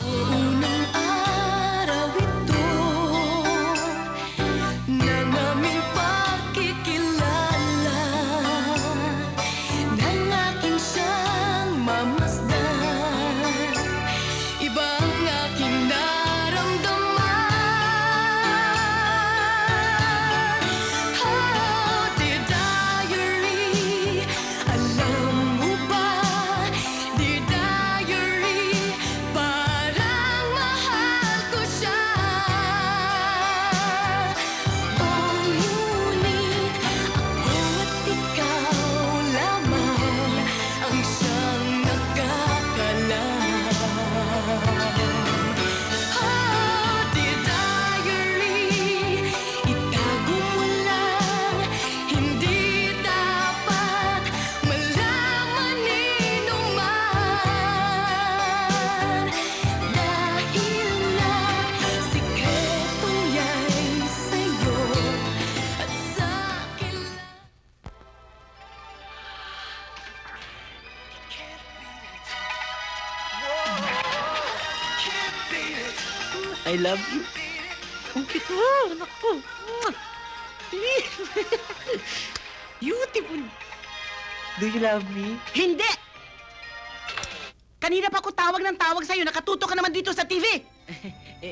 Unang araw ito ng aming pagkikilala, nang aking siyang mamasdan, iba ang aking naramdaman. Oh, dear diary, alam mo ba, dear diary, parang mahal ko siya. Oh, ngunit ako at ikaw lamang ang siyang nakakalam. Oh, dear diary, itago mo lang, hindi dapat malaman nino man. Dahil nga sikretong ya'y sa'yo at sa'kin lang. I love you. Ang cute mo, anak ko. Beautiful. Do you love me? Hindi! Kanina pa ako tawag ng tawag sa'yo, nakatuto ka naman dito sa TV!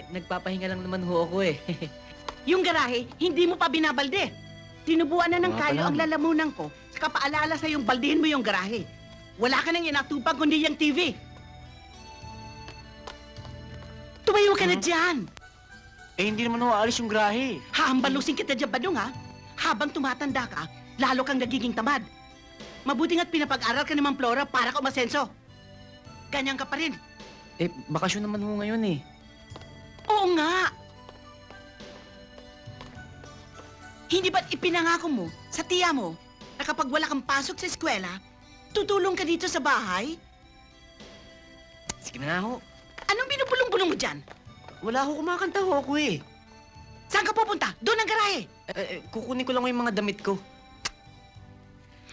Nagpapahinga lang naman ho ako eh. Yung garahe, hindi mo pa binabalde. Tinubuan na ng Nga kalyo pala. ang lalamunan ko, saka paalala sa yung baldihin mo yung garahe. Wala ka nang inatupag kundi yung TV. Tumayo ka na dyan! Hindi naman ho aalis yung grahe. Hahambalusin kita dyan, Badong, ha? Habang tumatanda ka, lalo kang nagiging tamad. Mabuti nga't pinapag-aral ka naman, Flora, para ka umasenso. Ganyan ka pa rin. Bakasyon naman ho ngayon eh. Oo nga! Hindi ba't ipinangako mo sa tiya mo na kapag wala kang pasok sa eskwela, tutulong ka dito sa bahay? Sige na nga ho. Anong binubulong-bulong mo dyan? Wala ho, kumakanta ho ako eh. Saan ka pupunta? Doon ang garahe! Kukunin ko lang ho yung mga damit ko.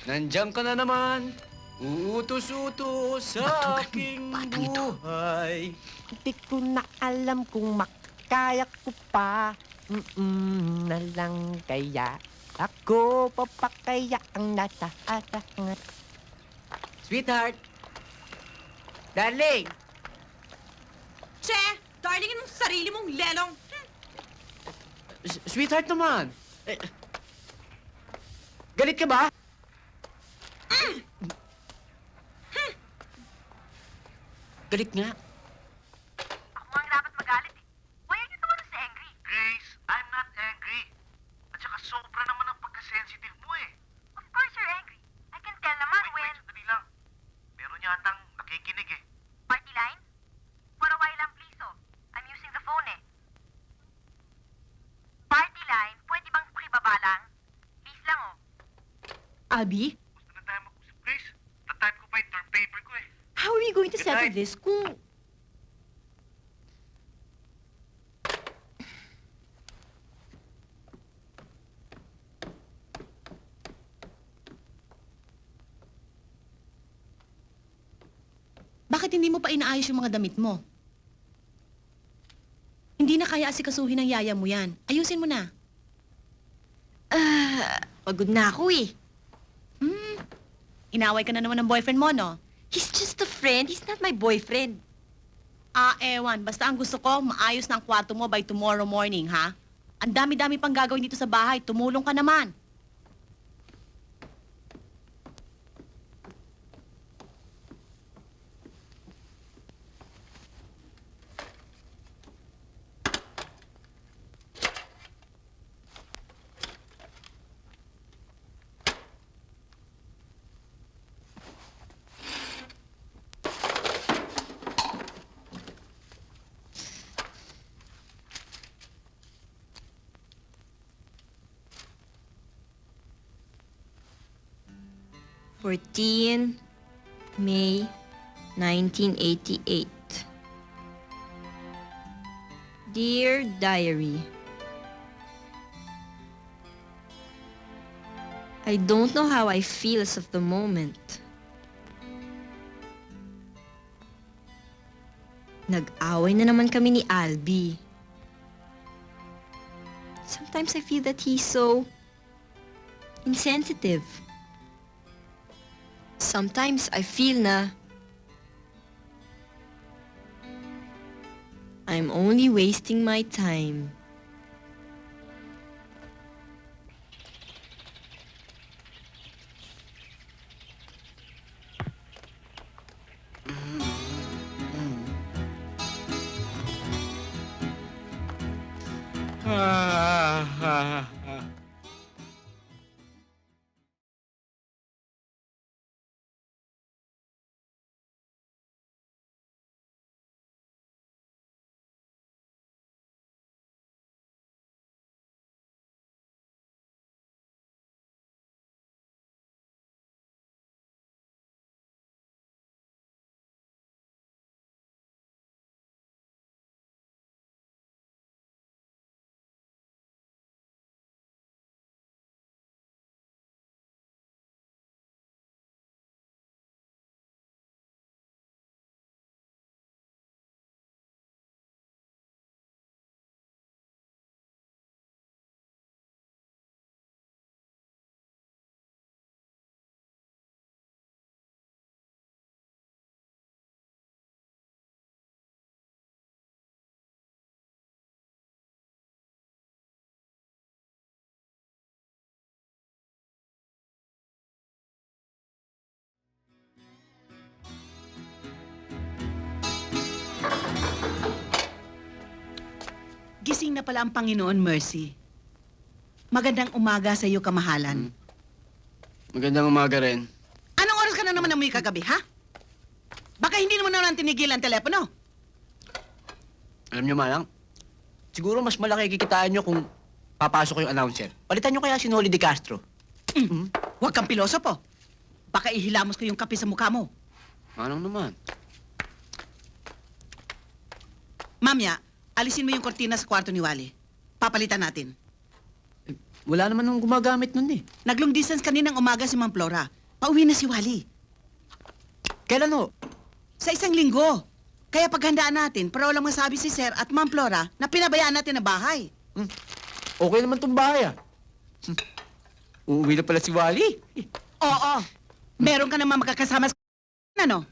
Nandiyan ka na naman. Uutos-utos sa aking Batang ito. buhay. Di ko na alam kung makaya ko pa. Na lang kaya ako papakaya ang nasa asangat. Sweetheart! Darling! Che! Darling, anong sarili mong lelong? Sweetheart naman! Galit ka ba? Galit nga. Ako ang dapat magalit eh. Why are you the one who's angry? Grace, I'm not angry. At saka sobra naman ang pagka-sensitive mo eh. Of course you're angry. I can tell naman when... Sandali lang. Meron yatang nakikinig eh. Party line? For a while lang please oh. I'm using the phone eh. Party line, pwede bang pakibaba lang? Please lang oh. Abby, Gusto na tayo mag-usap, Grace. Na-type ko pa yung term paper ko eh. how are we going to Good settle night. this kung... Bakit hindi mo pa inaayos yung mga damit mo? Hindi na kaya asikasuhin ng yaya mo yan. Ayusin mo na. Pagod na ako eh. Inaway ka na naman ng boyfriend mo, no? He's just a friend. He's not my boyfriend. Ewan. Basta ang gusto ko, maayos na ang kwarto mo by tomorrow morning, ha? Ang dami-dami pang gagawin dito sa bahay. Tumulong ka naman. May 1988. Dear Diary, I don't know how I feel as of the moment. Nag-away na naman kami ni Albi. Sometimes I feel that he's so insensitive. Sometimes I feel na I'm only wasting my time. Gising na pala ang Panginoon, Mercy. Magandang umaga sa iyo, kamahalan. Magandang umaga rin. Anong oras ka na naman amoy kagabi, ha? Baka hindi naman naman tinigil ang telepono. Alam niyo, Manang, siguro mas malaki kikitaan niyo kung papasok yung announcer. Palitan niyo kaya si Noli De Castro. Huwag kang pilosopo. Baka ihilamos ko yung kape sa mukha mo. Manang naman. Mamya, alisin mo yung kortina sa kwarto ni Wally. Papalitan natin. Wala naman nung gumagamit nun eh. Naglong distance kaninang umaga si Ma'am Flora. Pauwi na si Wally. Kailan ho? Sa 1 linggo. Kaya paghandaan natin para walang masabi si Sir at Ma'am Flora na pinabayaan natin na bahay. Okay naman tong bahay ah. Uuwi na pala si Wally. Oo. Meron ka naman makakasama sa ano?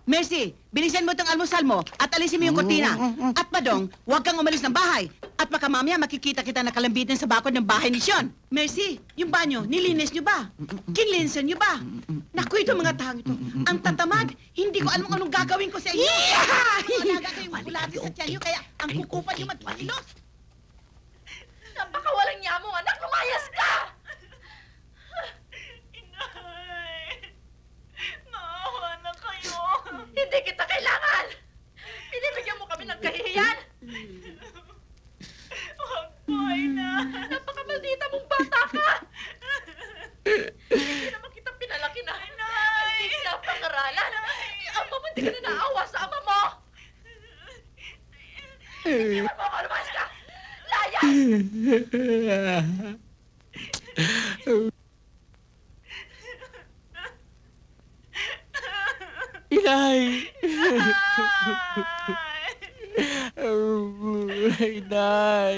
Mercy, bilisan mo itong almusal mo at alisin mo yung kortina. At Badong, huwag kang umalis ng bahay. At baka mamaya makikita kita nakalambitin sa bakod ng bahay ni Sean. Mercy, yung banyo, nilinis nyo ba? Kinlinsan nyo ba? Naku, ito mga tao ito. Ang tatamad, hindi ko alam kung anong gagawin ko sa inyo. Alaga kayong bulati sa tiyan nyo, kaya ang kukupan nyo magkilos. Napakawalang niya mo, anak! Lumayas ka! Maawa na kayo. Hindi kita kailangan! Binibigyan mo kami ng kahihiyan! Huwag po, Ina. Napakamaldita mong bata ka! Hindi naman kita pinalaki na. Hindi kita pangaralan. Ang ama mo, hindi ka na naawa sa ama mo! Iwan mo ako, lumayas ka! Layas! Inay! Inay!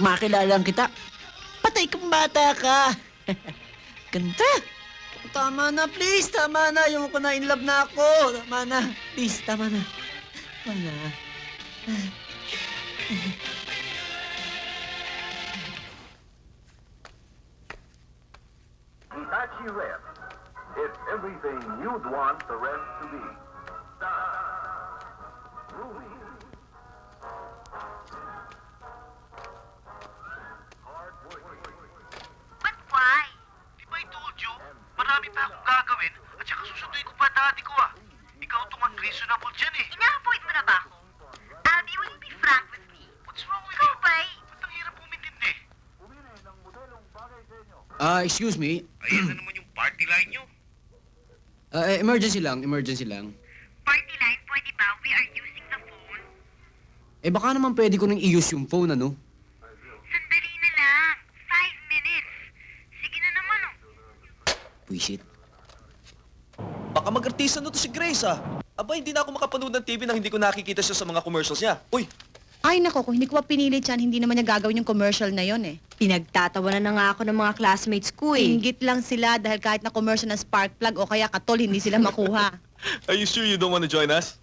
Makilala kita. Patay kang bata ka. Ganda. Tama na, please. Tama na. Yung ko na in love na ako. Tama na. Please, tama na. Tama na. Hitachi Red. It's everything you'd want the red to be. Style, roomy, hard-working. But why? Di ba I told you? Marami pa akong gagawin at saka susunduin ko pa daddy ko ah. Ikaw tong unreasonable dyan eh. Ina-avoid mo na ba ako? Abby, will you be frank with me? What's Excuse me. Ayan na naman yung party line nyo. Emergency lang, emergency lang. Party line, pwede ba? We are using the phone. Baka naman pwede ko nang i-use yung phone, ano? Sandali na lang. 5 minutes. Sige na naman, oh. Puisit. Baka mag-artista na to si Grace, ah. Aba, hindi na ako makapanood ng TV nang hindi ko nakikita siya sa mga commercials niya. Uy, Ay nako, kung hindi ko pa pinilit yan, hindi naman niya gagawin yung commercial na yon eh. Pinagtatawanan na nga ako ng mga classmates ko eh. Inggit lang sila dahil kahit na commercial ng spark plug o kaya katol, hindi sila makuha. are you sure you don't want to join us?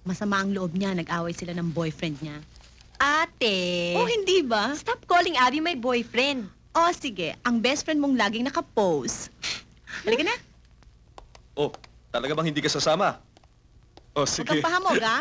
Masama ang loob niya, nag-away sila ng boyfriend niya. Ate! Oh, hindi ba? Stop calling Abby my boyfriend. Oh, sige, ang best friend mong laging nakapose. Halika na, Oh, talaga bang hindi ka sasama? Oh, huwag sige. kang pahamog, ha?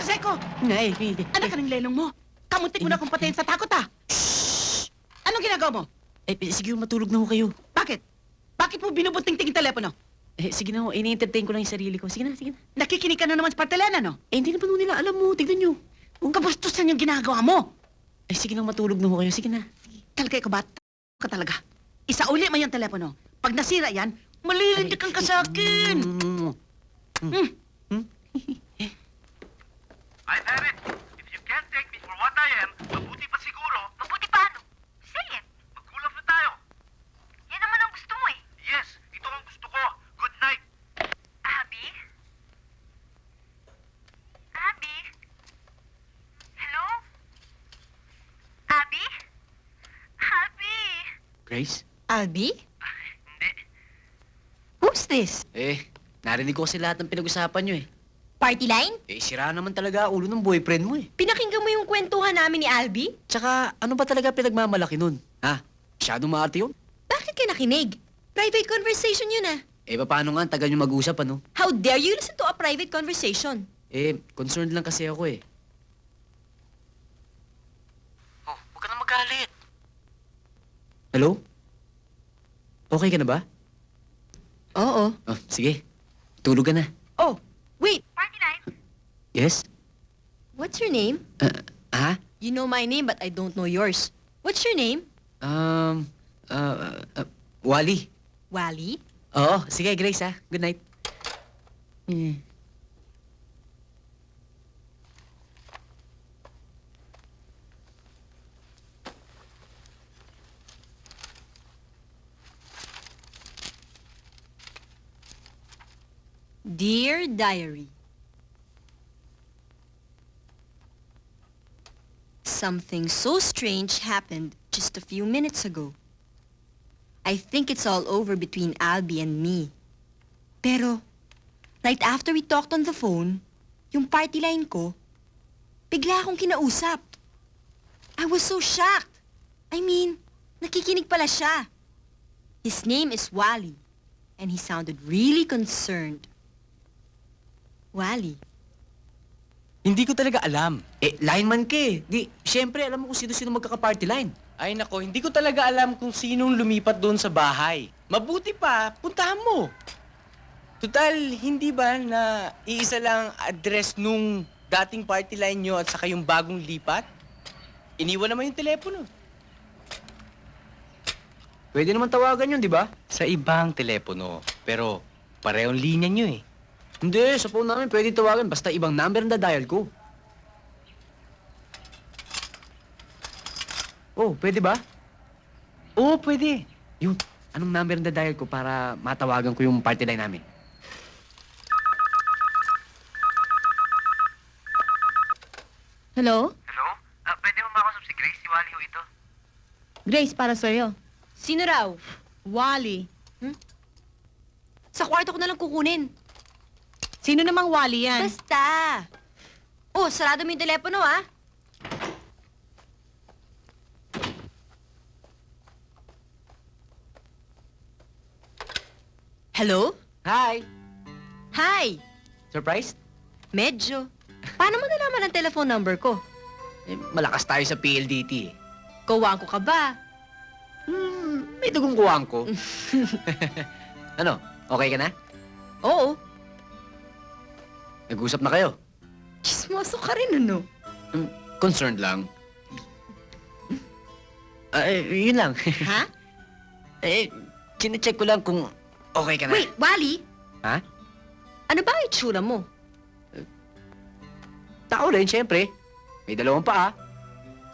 Seko, Nay, anak ka ng lelong mo. Kamuntik mo na akong patayin sa takot, ah. Anong ginagawa mo? Sige, matulog na ho kayo. Bakit? Bakit mo binubuting-ting yung telepono? Sige na ho, ini-entertain ko lang yung sarili ko. Sige na, sige na. Nakikinig ka na naman sa partelena, no? Hindi na pa ho nila alam mo. Tignan nyo. Kabastusan yung ginagawa mo. Sige na, matulog na ho kayo. Sige na. Talaga ikaw ba? Ka talaga. Isauli mo yung telepono. Pag nasira yan, malilintikan ka sa akin. I have it. If you can't take me for what I am, mabuti pa siguro, Mabuti paano? Say it. mag-cool off na tayo. Yan naman ang gusto mo, eh. Yes, ito ang gusto ko. Good night. Abby? Abby? Hello? Abby? Abby? Grace? Albi? Hindi. Who's this? Narinig ko kasi lahat ng pinag-usapan nyo eh. Party line? Sira naman talaga ulo ng boyfriend mo eh. Pinakinggan mo yung kwentuhan namin ni Albi? Tsaka, ano ba talaga pinagmamalaki nun? Ha? Masyadong maarte yun? Bakit ka nakinig? Private conversation yun ah. Paano nga? Tagal nyo mag-usap, ano? How dare you listen to a private conversation? Concerned lang kasi ako eh. Oh, huwag ka na magalit. Hello? Okay ka na ba? Oo. Oh, sige. Tulog ka na. Oh, wait. Party line? Yes? What's your name? Ha? You know my name but I don't know yours. What's your name? Wally. Wally? Oo, sige, Grace ha. Good night. Dear Diary. Something so strange happened just a few minutes ago. I think it's all over between Albie and me. Pero, right after we talked on the phone, yung party line ko, bigla akong kinausap. I was so shocked. I mean, nakikinig pala siya. His name is Wally, and he sounded really concerned. Wally. Hindi ko talaga alam. Lineman ka eh. Di, syempre, alam mo kung sino-sino magkaka-party line. Ay nako, hindi ko talaga alam kung sinong lumipat doon sa bahay. Mabuti pa, puntahan mo. Total, hindi ba na iisa lang address nung dating party line nyo at saka yung bagong lipat? Iniwan naman yung telepono. Pwede naman tawagan yun, di ba? Sa ibang telepono, pero parehong linya nyo eh. Hindi, sa phone namin pwede tawagan. Basta ibang number ang dial ko. Oh, pwede ba? Oo, pwede. Yun, anong number ang dial ko para matawagan ko yung party line namin? Hello? Hello? Pwede mo makausap si Grace? Si Wally ho ito. Grace, para sa'yo. Sino raw? Wally. Sa kwarto ko na lang kukunin. Sino namang Wally yan? Basta. Oh, sarado mo yung telepono, ah. Hello? Hi! Hi! Surprised? Medyo. Paano mo nalaman ang telephone number ko? Eh, malakas tayo sa PLDT eh. Kawang ko ka ba? May dugong kuwang ko. Ano? Okay ka na? Oo. Nag-usap na kayo? Chismoso ka rin, ano? Concerned lang. Yun lang. Ha? Chinecheck ko lang kung okay ka na. Wait, Wally? Ha? Ano ba ang itsura mo? Tao rin, syempre. May 2 paa,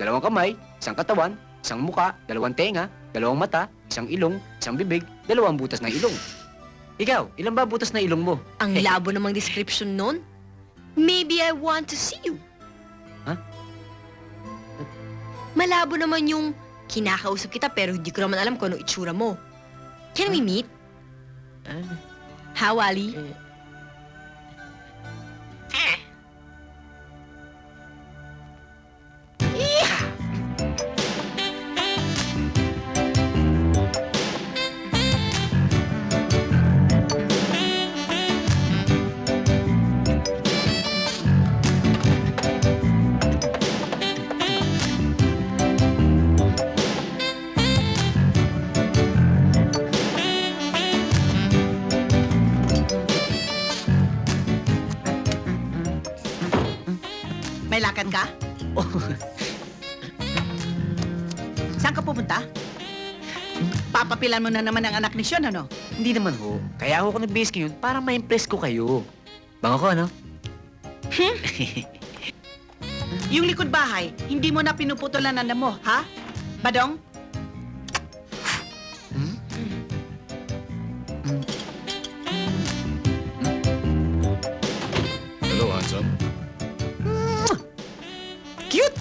2 kamay, 1 katawan, 1 muka, 2 tenga, 2 mata, 1 ilong, 1 bibig, 2 butas ng ilong. Ikaw, ilan ba butas na ilong mo? Ang labo namang description nun. Maybe I want to see you. Ha? Malabo naman yung kinakausap kita pero hindi ko naman alam kung anong itsura mo. Can we meet? Ha, Wally? May lakad ka? Saan ka pupunta? Papapilan mo na naman ang anak ni Sean, ano? Hindi naman ho. Kaya ako nag-base ngayon para ma-impress ko kayo. Bang ako, ano? Yung likod bahay, hindi mo na pinuputulan ng damo, ha? Badong? Hello, handsome. Cute!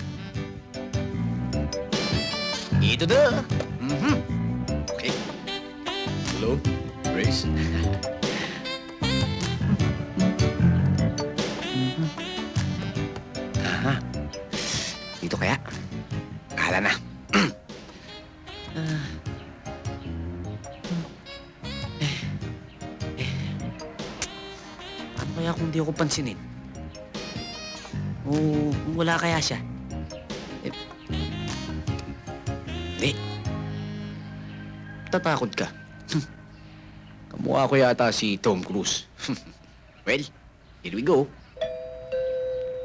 Ito na! Okay. Hello, Grace. Aha. Dito kaya? Kala na. Ano kaya kung di ako pansinin? O wala kaya siya? Hindi. Tatakot ka. Kamukha ko yata si Tom Cruise. Well, here we go.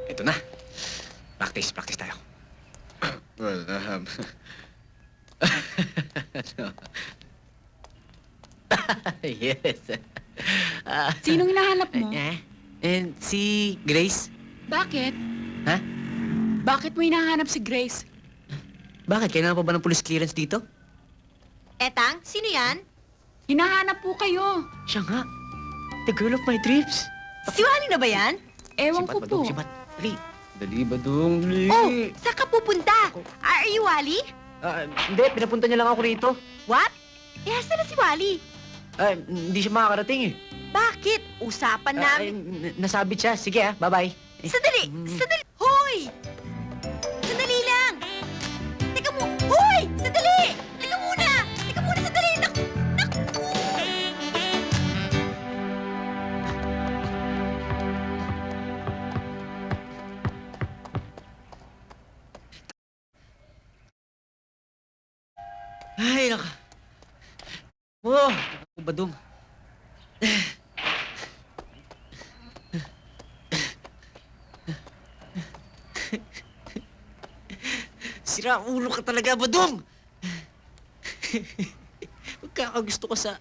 Ito na. Practice tayo. Well, Yes. Sinong hinahanap mo? And si Grace. Bakit? Ha? Bakit mo hinahanap si Grace? Bakit? Kailangan pa ba ng police clearance dito? Etang, sino yan? Hinahanap po kayo. Siya nga. The girl of my dreams. Si Wally na ba yan? Ewan Sibat, ko po. Badong, sibat. Dali. Dali, Badong. Dali. Oh, saan ka pupunta? Are you Wally? Hindi. Pinapunta niya lang ako rito. What? Eh, asan na si Wally? Hindi siya makakarating eh. Bakit? Usapan namin. Nasabit siya. Sige bye-bye. Sandali! Sandali! Hoy! Sandali lang! Teka mo! Hoy! Sandali! Teka muna! Teka muna! Sandali! Naku! Ay, naka. Oh, Badong. Sira ulo ka talaga, Badong! Magkakagusto ko sa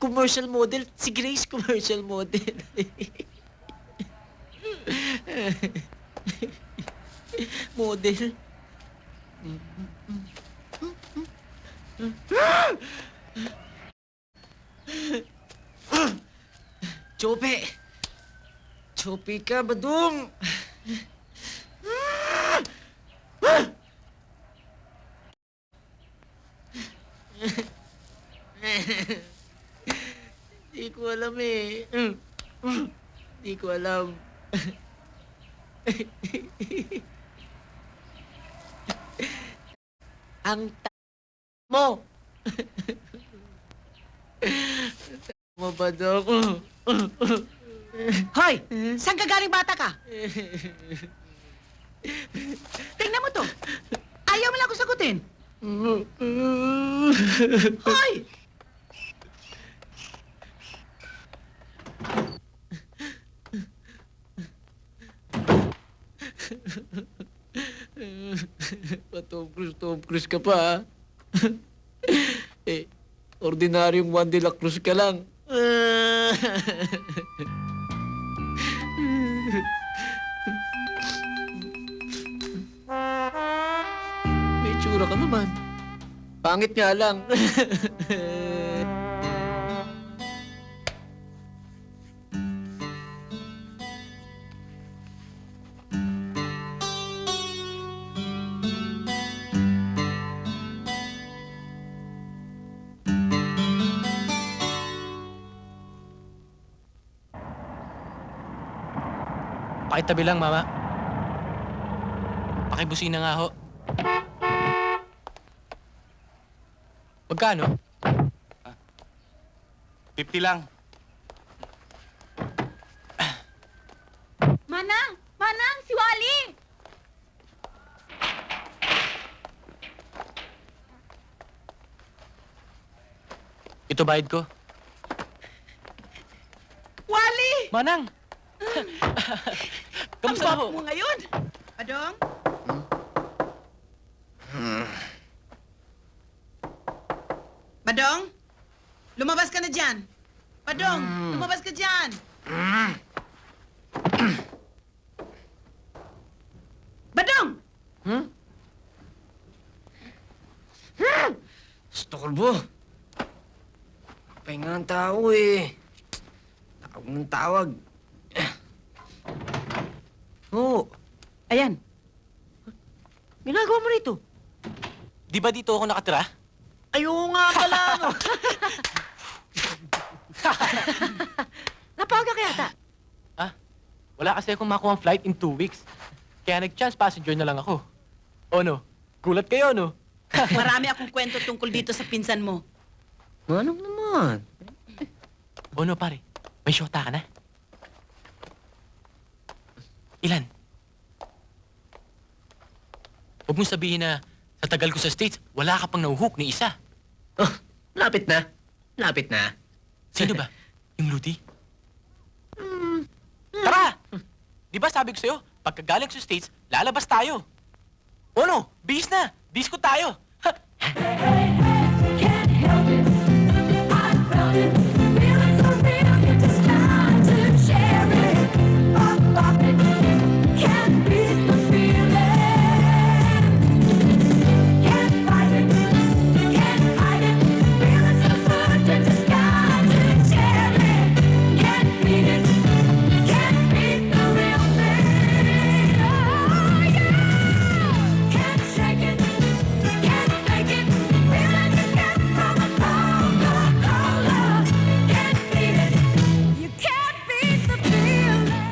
commercial model. Si Grace, commercial model. Model. Chope! Chope ka, Badong! Hindi ko alam eh. Hindi ko alam. Ang mo! Mabad ako. Hoy! Saan ka galing bata ka? Tingnan mo to. Ayaw mo lang ako sagutin. Hoy! Tom Cruise ka pa, ha? Ordinaryong Juan de la Cruz ka lang. May tsura ka naman. Pangit nga lang. Pakitabi lang, Mama. Pakibusina nga ho. Magkano? 50 lang. Manang! Manang! Si Wally! Ito bayad ko. Wally! Manang! Ang Kamusta gwapo ho? mo ngayon. Badong? Badong? Lumabas ka na dyan. Badong, lumabas ka dyan. Badong! Stokolbo. Pahinga ang tao eh. Tawag ng tawag. Oo. Ayan. Ginagawa mo rito? Di ba dito ako nakatira? Ayaw nga pala, no? Napawag ka kaya ta? Wala kasi akong makuha ang flight in 2 weeks. Kaya nag-chance passenger na lang ako. O no? Gulat kayo, no? Marami akong kwento tungkol dito sa pinsan mo. Anong naman? O no, pare? May shota ka na? Ilan? Huwag mong sabihin na sa tagal ko sa States, wala ka pang nauhook ni isa. Oh, lapit na. Lapit na. Sino ba? Yung Ludi? Tara! Di ba sabi ko sa'yo, pagkagaling sa States, lalabas tayo. O no, bihis na! Disco tayo! Ha! Can't help it. I felt it. Feeling so real. It's just time to share it. Pop it. Can't beat the feeling. Can't fight it. Can't hide it. Feeling so good. You just got to share it. Can't beat it. Can't beat the real thing. Oh yeah. Can't shake it. Can't fake it. Feeling you get from a Coca-Cola. Can't beat it. You can't beat the feeling.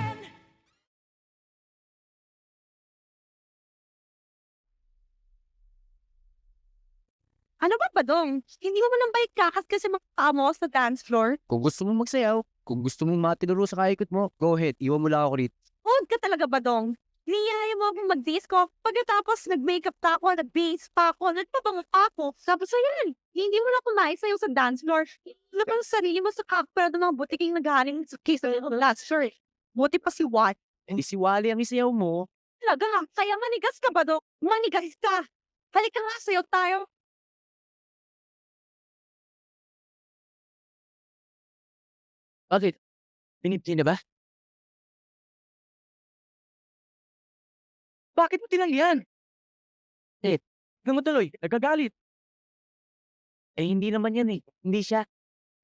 Ano ba, Badong? Hindi mo man balik kakas kasi makakamo sa dance floor? Kung gusto mong magsayaw, kung gusto mong matinuro sa kaikot mo, go ahead, iwan mo lang ako rito. Huwag ka talaga, Badong. Niyaya mo akong mag-disco. Pagkatapos, nag-makeup pa ako, nag-base pa ako, nagpabango pa ako. Tapos ayan, hindi mo na kumain sa'yo sa dance floor. Lapang sarili mo sa cockpit ng mga butiking naghahaling sa case ng last shirt. Buti pa si Watt. Hindi si Wally ang isayaw mo. Talaga, kaya manigas ka, Badong. Manigas ka. Halika nga sa'yo tayo. Bakit? Pinipili na ba? Bakit mo tinanggihan? Tignan mo tuloy, nagkagalit. Eh, hindi naman yan eh. Hindi siya.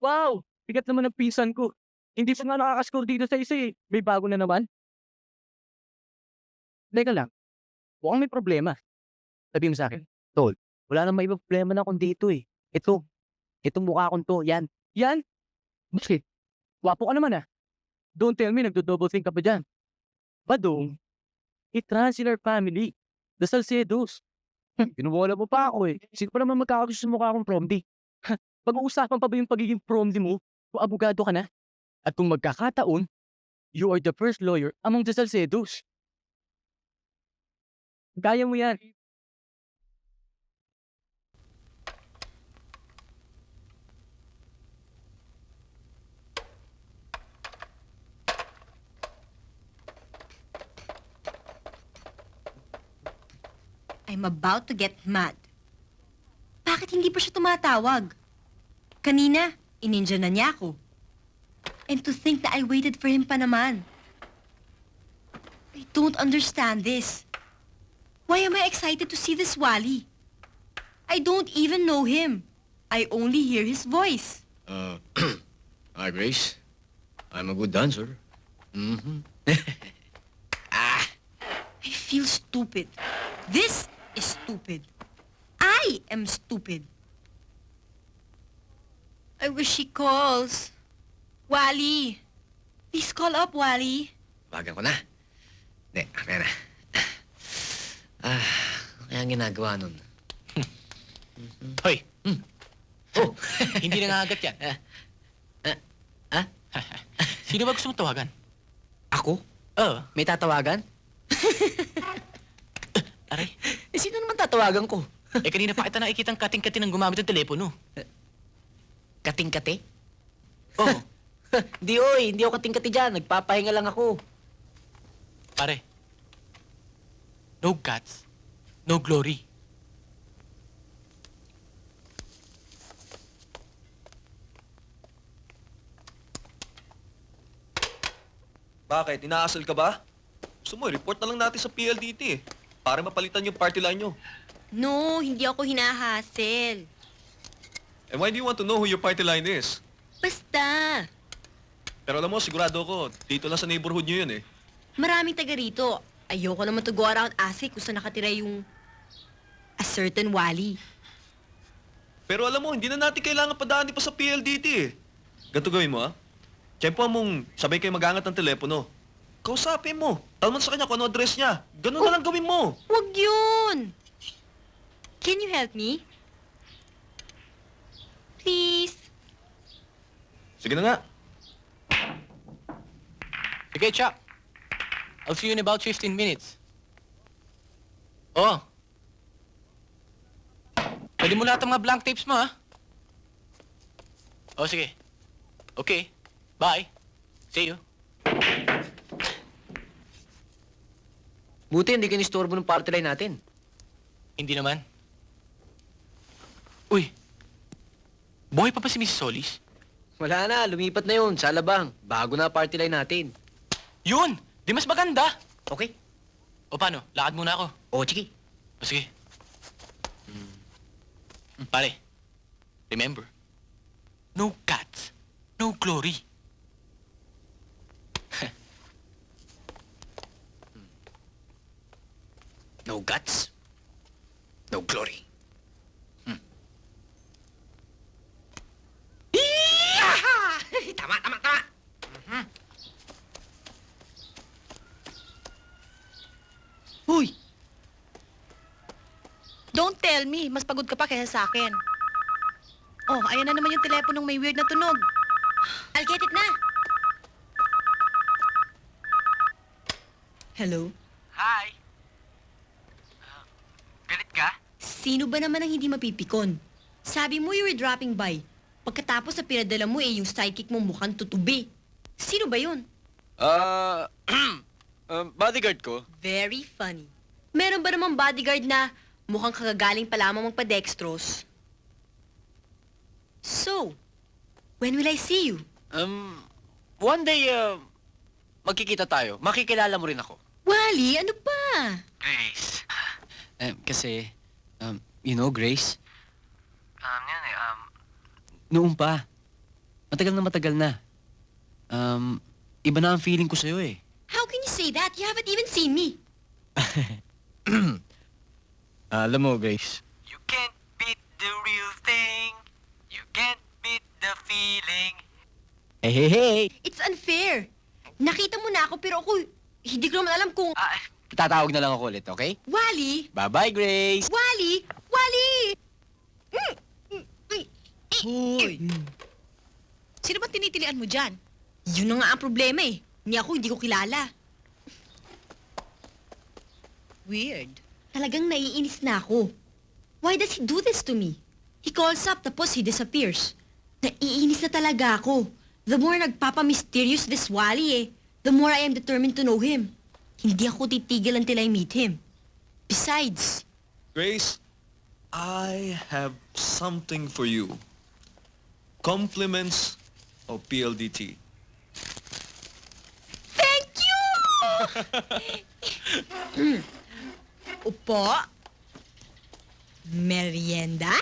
Wow! Bigat naman ang pinsan ko. Hindi pa nga nakakascore dito sa isa eh. May bago na naman. Teka lang. Mukhang may problema. Sabi mo sa akin, Tol, wala namang ibang problema na kundi ito eh. Ito. Itong mukha kong to. Yan. Yan? Bakit? Wapo ka naman ah. Don't tell me nagdo-double think ka pa dyan. Badong, i-transilar family. The Salcedos. Pinubola mo pa ako eh. Sino pa naman magkakagusto sa mukha akong prom D? Pag-uusapan pa ba yung pagiging prom D mo? kung abogado ka na. At kung magkakataon, you are the first lawyer among the Salcedos. Kaya mo yan. I'm about to get mad. Bakit hindi pa siya tumatawag? Kanina, ininja na niya ako. And to think that I waited for him pa naman. I don't understand this. Why am I excited to see this Wally? I don't even know him. I only hear his voice. Hi, Grace. I'm a good dancer. Mm-hmm. I feel stupid. This is stupid. I am stupid. I wish he calls. Wally. Please call up, Wally. Bagan ko na. Hindi, kaya na. Kaya ang ginagawa nun. Hoy, Oh! hindi nangagat yan. Sino ba gusto mong tawagan? Ako? Oo. May tatawagan? Aray, Sino naman tatawagan ko? kanina pa kita nakikitang kating-kati ng gumamit ng telepono. Kating-kati? Oo. Hindi, oy. Hindi ako kating-kati dyan. Nagpapahinga lang ako. Pare, no guts, no glory. Bakit? Inaasal ka ba? Gusto mo, report na lang natin sa PLDT eh. Para mapalitan yung party line nyo. No, hindi ako hinahassle. And why do you want to know who your party line is? Basta, Pero alam mo, sigurado ko, dito lang sa neighborhood nyo yun eh. maraming taga rito. Ayoko naman to go around asking kung saan nakatira yung a certain Wally. Pero alam mo, hindi na natin kailangan padaanin pa sa PLDT eh. Ganito gawin mo, ha? Tiyempo mong sabay kayo mag-angat ng telepono. Kausapin mo. Talman sa kanya kung ano address niya. Ganun na lang gawin mo. Wag yun! Can you help me? Please? Sige na nga. Sige, Chuck. I'll see you in about 15 minutes. Oh. Pwede mo lahat ang mga blank tapes mo, ha? Oh, sige. Okay. Bye. See you. Buti hindi ka nistorbo ng party line natin. Hindi naman. Uy. Buhay pa ba si Mrs. Solis? Wala na, lumipat na yun. Sa Alabang. Bago na party line natin. Yun! Di mas maganda. Okay? O paano? Lakad muna ako. O, sige. O sige. Pare, remember, no guts, no glory. No guts. No glory. Tama, tama, tama. Huy! Don't tell me, mas pagod ka pa kaysa sa akin. Oh, ayan na naman yung teleponong may weird na tunog. I'll get it na. Hello? Hi. Galit ka? Sino ba naman ang hindi mapipikon? Sabi mo you were dropping by. Pagkatapos sa pinadala mo yung sidekick mo mukhang tutubi. Sino ba yun? Bodyguard ko. Very funny. Meron ba namang bodyguard na mukhang kagagaling pa lamang magpa-dextrose? So, when will I see you? One day, magkikita tayo. Makikilala mo rin ako. Wally, ano pa? Grace. Kasi, you know, Grace, Yan eh, noon pa. Matagal na. Iba na ang feeling ko sa'yo eh. How can you say that? You haven't even seen me. Alam mo, Grace, You can't beat the real thing. You can't beat the feeling. hey. It's unfair. Nakita mo na ako pero ako hindi ko naman alam kung... Tatawag na lang ako ulit, okay? Wally! Bye-bye, Grace! Wally! Wally! Huy! Sino ba tinitilian mo dyan? Yun na nga ang problema eh. Hindi ko kilala. Weird. Talagang naiinis na ako. Why does he do this to me? He calls up tapos he disappears. Naiinis na talaga ako. The more nagpapa-mysterious this Wally eh, the more I am determined to know him. Hindi ako titigil until I meet him. Besides, Grace, I have something for you. Compliments of PLDT. thank you! Upo. Merienda.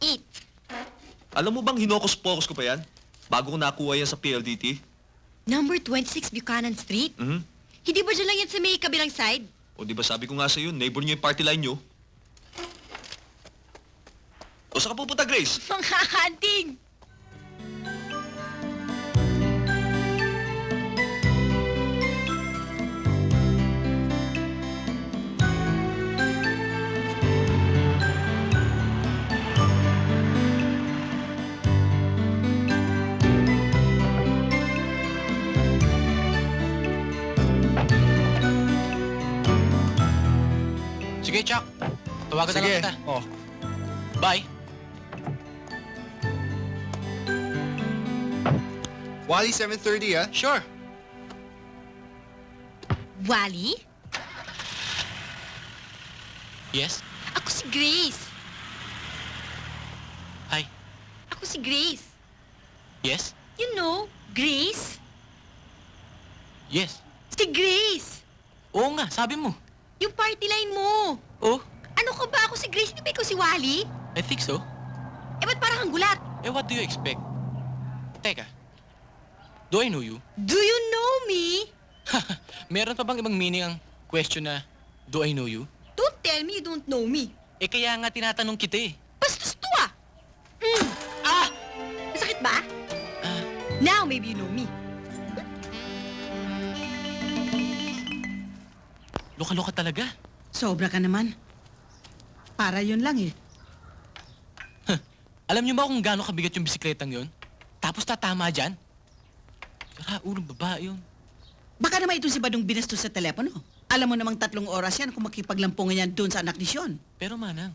Eat. Alam mo bang hinokos-pokos ko pa yan? Bago ko nakuha yan sa PLDT? Number 26 Buchanan Street. Mhm. Hindi ba dyan lang yan sa may kabilang side? O di ba sabi ko nga sa'yo, neighbor niyo yung party line niyo? O saan ka pupunta, Grace? Mga hunting! Sige, Chuck. Tawagan na lang kita. Oh. Bye. Wally, 7:30 ah. Sure. Wally? Yes? Ako si Grace. Hi. Ako si Grace. Yes? You know, Grace? Yes. Si Grace! Oo nga, sabi mo. Yung party line mo! Oh, Ano ka ba? Ako si Grace, di ba ikaw si Wally? I think so. Eh, ba't parang ang gulat? Eh, what do you expect? Teka. Do I know you? Do you know me? Meron pa bang ibang meaning ang question na, do I know you? Don't tell me you don't know me. Eh, kaya nga tinatanong kita eh. Bastos to ah! Ah! Masakit ba? Ah, Now maybe you know me. loka-loka talaga. Sobra ka naman. Para yun lang eh. Alam niyo ba kung gaano kabigat yung bisikletang yon? Tapos tatama dyan? Sara, ulong babae yun. Baka naman itong si Badong binastos sa telepono. Alam mo namang 3 oras yan kung makipaglampungan yan doon sa anak ni Sean. Pero manang,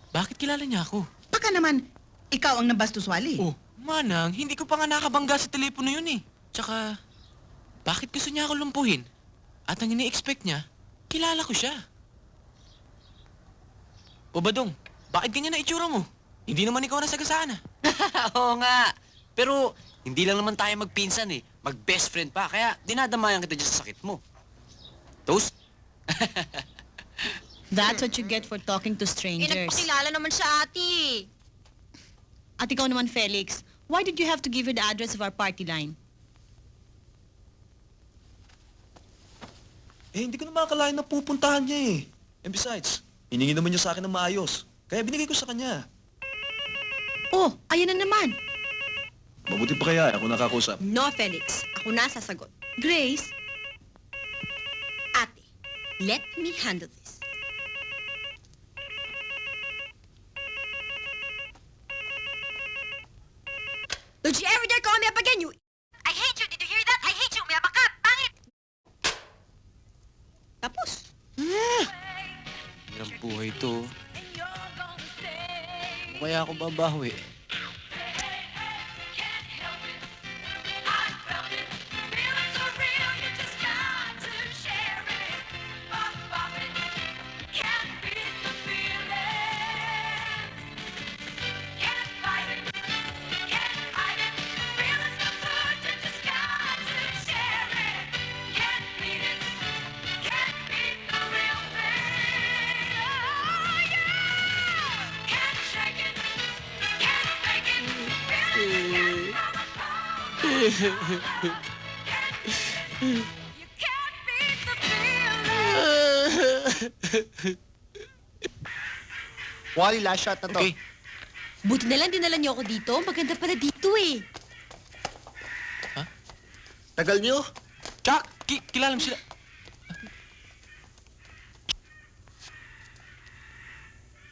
bakit kilala niya ako? Baka naman, ikaw ang nabastos, Wally. Oh, manang, hindi ko pa nga nakabangga sa telepono yun eh. Tsaka, bakit gusto niya ako lumpuhin? At ang ini-expect niya, kilala ko siya. O Badong, bakit ganyan na itsura mo? Hindi naman ikaw nasagasaan ah. Oo nga. Pero hindi lang naman tayo magpinsan eh. Mag-best friend pa. Kaya dinadamayan kita dyan sa sakit mo. Toast? That's what you get for talking to Eh, strangers. nagpakilala naman siya ate eh. At ikaw naman, Felix, why did you have to give her the address of our party line? Eh, hindi ko na makakalain na pupuntahan niya eh. And besides, hiningi naman niya sa akin ng maayos. Kaya binigay ko sa kanya. Oh, ayan na naman. Mabuti pa kaya ako nakakusap. No, Felix. Ako na sasagot. Grace, Ate, let me handle this. Don't you ever dare call me up again, you... I hate you! Did you hear that? I hate you! Mayabang ka! Pangit! Tapos. Hirang buhay to. Kaya ako babawi. Wally, last shot na to. Okay. Buti na lang dinala niyo ako dito. Maganda pala dito eh. Tagal nyo. Chuck, kilala mo sila.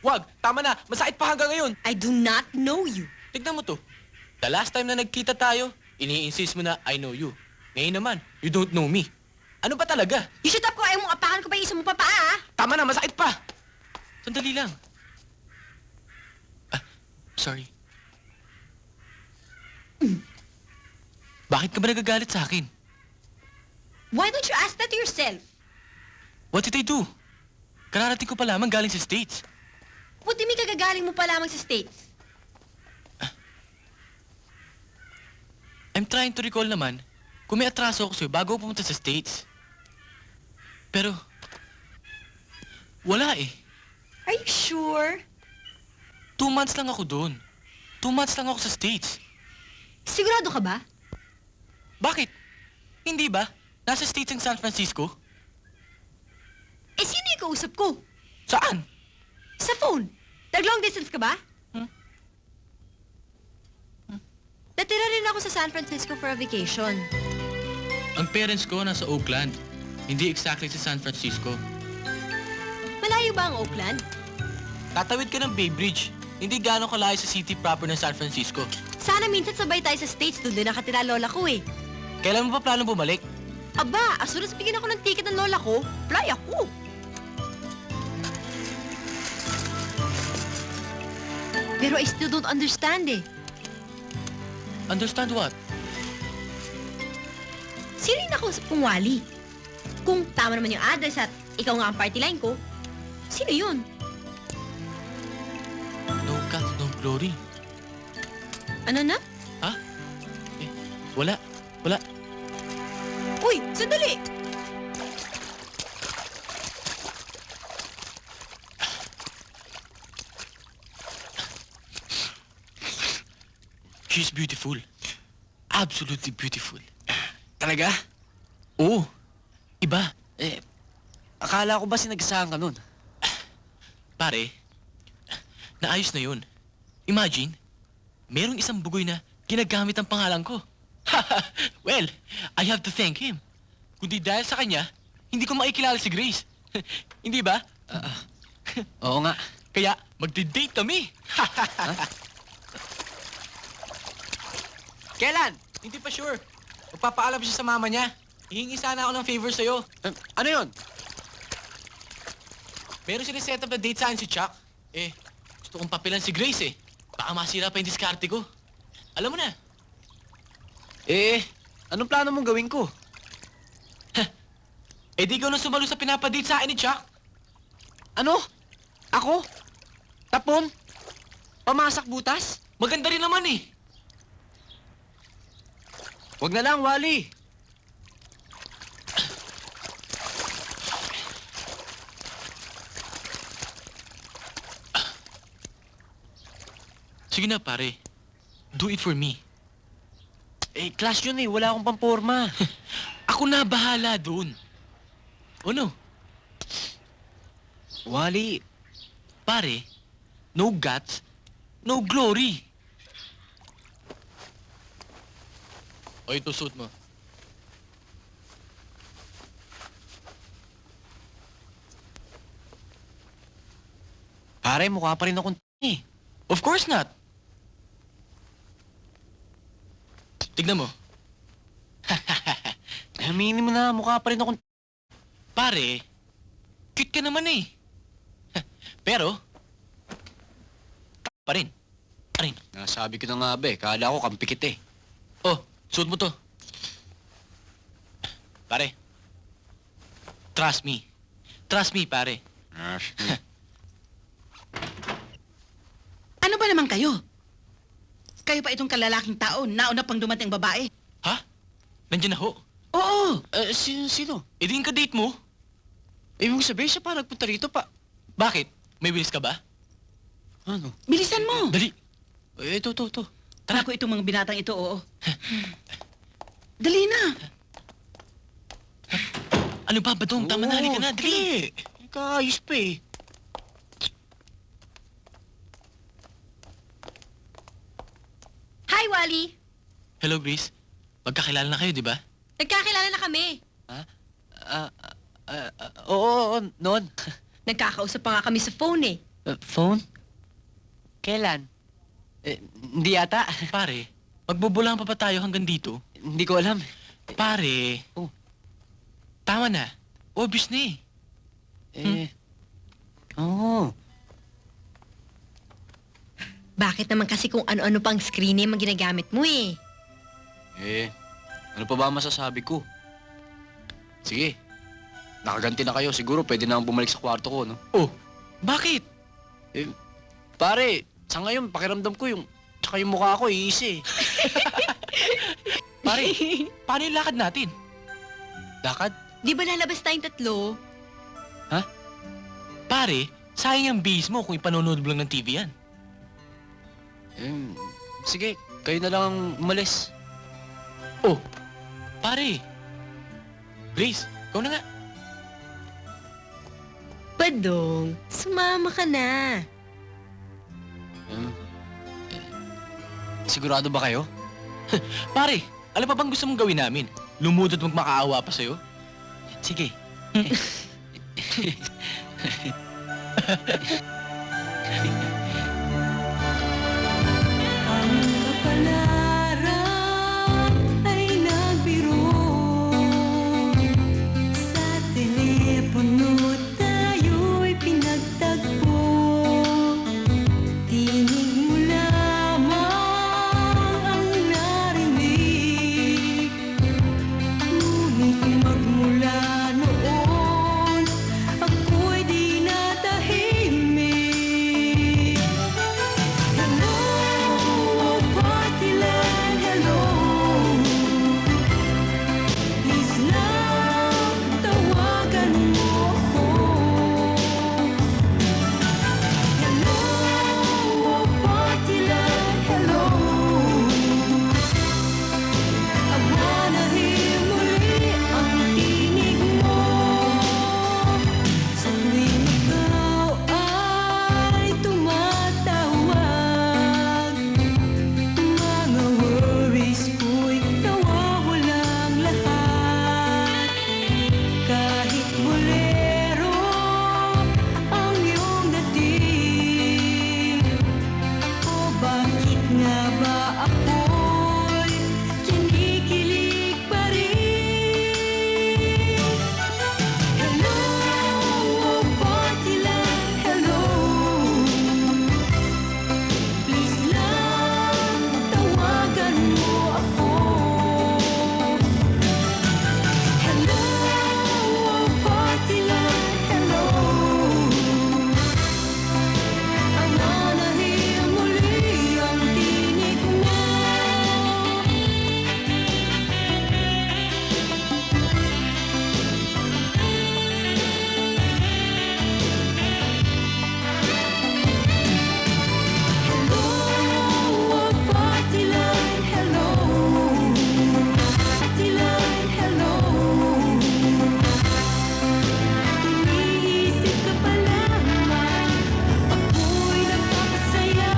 Wag, tama na. Masakit pa hanggang ngayon. I do not know you. Tignan mo to. The last time na nagkita tayo, ini-insist mo na I know you. Ngayon naman, you don't know me. Ano ba talaga? You shut up ko! Ayaw mong apakan ko pa yung isa mo pa paa, ah! Tama na, masakit pa! Sandali lang. Sorry. Bakit ka ba nagagalit sa akin? Why don't you ask that to yourself? What did I do? Kararating ko pa lamang galing sa States. What do you mean kagagaling mo pa lamang sa States? I'm trying to recall naman kung may atraso ako sa'yo bago ako pumunta sa States. Pero, wala eh. Are you sure? 2 months lang ako doon. 2 months lang ako sa States. Sigurado ka ba? Bakit? Hindi ba? Nasa States ng San Francisco? Eh, sino yung kausap ko? Saan? Sa phone. Nag-long distance ka ba? Natira rin ako sa San Francisco for a vacation. Ang parents ko nasa Oakland. Hindi exactly sa San Francisco. Malayo ba ang Oakland? Tatawid ka ng Bay Bridge. Hindi gaano kalayo sa city proper ng San Francisco. Sana minsan sabay tayo sa States, doon din nakatira lola ko eh. Kailan mo pa plano bumalik? Aba, as soon as bigyan ako ng ticket ng lola ko, fly ako. Pero I still don't understand eh. Understand what? Sino yung nakausap kong Wally? Kung tama naman yung address at ikaw nga ang party line ko, sino yun? No cat, no glory. Ano na? Wala. Wala. Uy, sandali! She's beautiful. Absolutely beautiful. Talaga? Oo. Iba. Akala ko ba sinagsahan ka nun? Pare, naayos na yun. Imagine, merong isang bugoy na ginagamit ang pangalan ko. Well, I have to thank him. Kundi dahil sa kanya, hindi ko makikilala si Grace. Hindi ba? Oo nga. Kaya, magdi-date kami. Kailan? Hindi pa sure. Magpapaalam siya sa mama niya. Hihingi sana ako ng favor sa'yo. Ano yon? Meron sila-set up na date sa akin si Chuck. Gusto kong papilan si Grace eh. Baka masira pa yung diskarte ko. Alam mo na. Anong plano mong gawin ko? Di ikaw na sumalo sa pinapadate sa akin ni Chuck. Ano? Ako? Tapon? Pamasak butas? Maganda rin naman eh. Wag na lang, Wally. Sige na pare. Do it for me. Class yun eh. Wala akong pamporma. Ako na bahala dun. Ano? Wally, Pare, no guts, no glory. O ito suit mo. pare, mukha pa rin akong eh. Of course not. Tignan mo. Aminin mo na, mukha pa rin akong Pare, cute ka naman eh. Pero, pa rin. Pa rin. Nasabi ko na nga ba eh. Kala ko kampikit eh. Oh, suot mo to. Pare. Trust me. Trust me, pare. Ano ba naman kayo? Kayo pa itong kalalaking tao, nauna pang dumating babae. Ha? Nandiyan na ho. Oo, Sino? E di yung ka-date mo? Ibig sabihin siya pa nagpunta rito pa. Bakit? May bilis ka ba? Ano? bilisan mo. Dali. Ito. Tara ko itong mga binatang ito, oo. Dali na. Ano ba, Badong? Tama na, halika na. Dali. Kaayos pa eh. Hi, Wally! Hello, Grace. Magkakilala na kayo, di ba? Nagkakilala na kami. Oo, noon. Nagkakausap pa nga kami sa phone eh. Phone? Kailan? Hindi yata. Pare, Magbubulang pa tayo hanggang dito? Hindi ko alam. Pare. Oh. Tama na. Obvious na eh. Oo. Bakit naman kasi kung ano-ano pang screen name ang ginagamit mo eh? Ano pa ba ang masasabi ko? Sige. Nakaganti na kayo. Siguro pwede na akong bumalik sa kwarto ko, no? Oh, bakit? Pare, sa ngayon, pakiramdam ko yung... Tsaka yung mukha ko, iisi. Pare, paano yung lakad natin? Lakad? Di ba lalabas tayong tatlo? Pare, sayang ang bihis mo kung ipanonood mo lang ng TV yan. Sige, kayo na lang ang umalis. Oh, pare. Grace, ikaw na nga. Badong, sumama ka na. Sigurado ba kayo? Pare, alam pa bang gusto mong gawin namin? Lumudot magmakaawa pa sa'yo? Sige. Ang kapalaran ay nagbiro. Sa telepono tayo'y pinagtagpo. Tinig mo lamang ang narinig. Ngunit magmula noon, ako'y di natahimik. Hello, party land, hello. Please lang, tawagan mo ako. Hello, party land, hello. I wanna hear muli ang tinig mo. Sa tuwing ikaw ay tumatawag, mga worries ko'y nawawalang lahat. Kahit bolero ang iyong dating, o bakit nga ba ako'y kinikilig pa rin? Hello, party land, hello. Please lang, tawagan mo ako. Hello, party land, hello. I wanna hear muli ang tinig mo. Hello, party land, hello. Party land, hello. Iniisip ka pa lamang, ako'y nagpapasaya.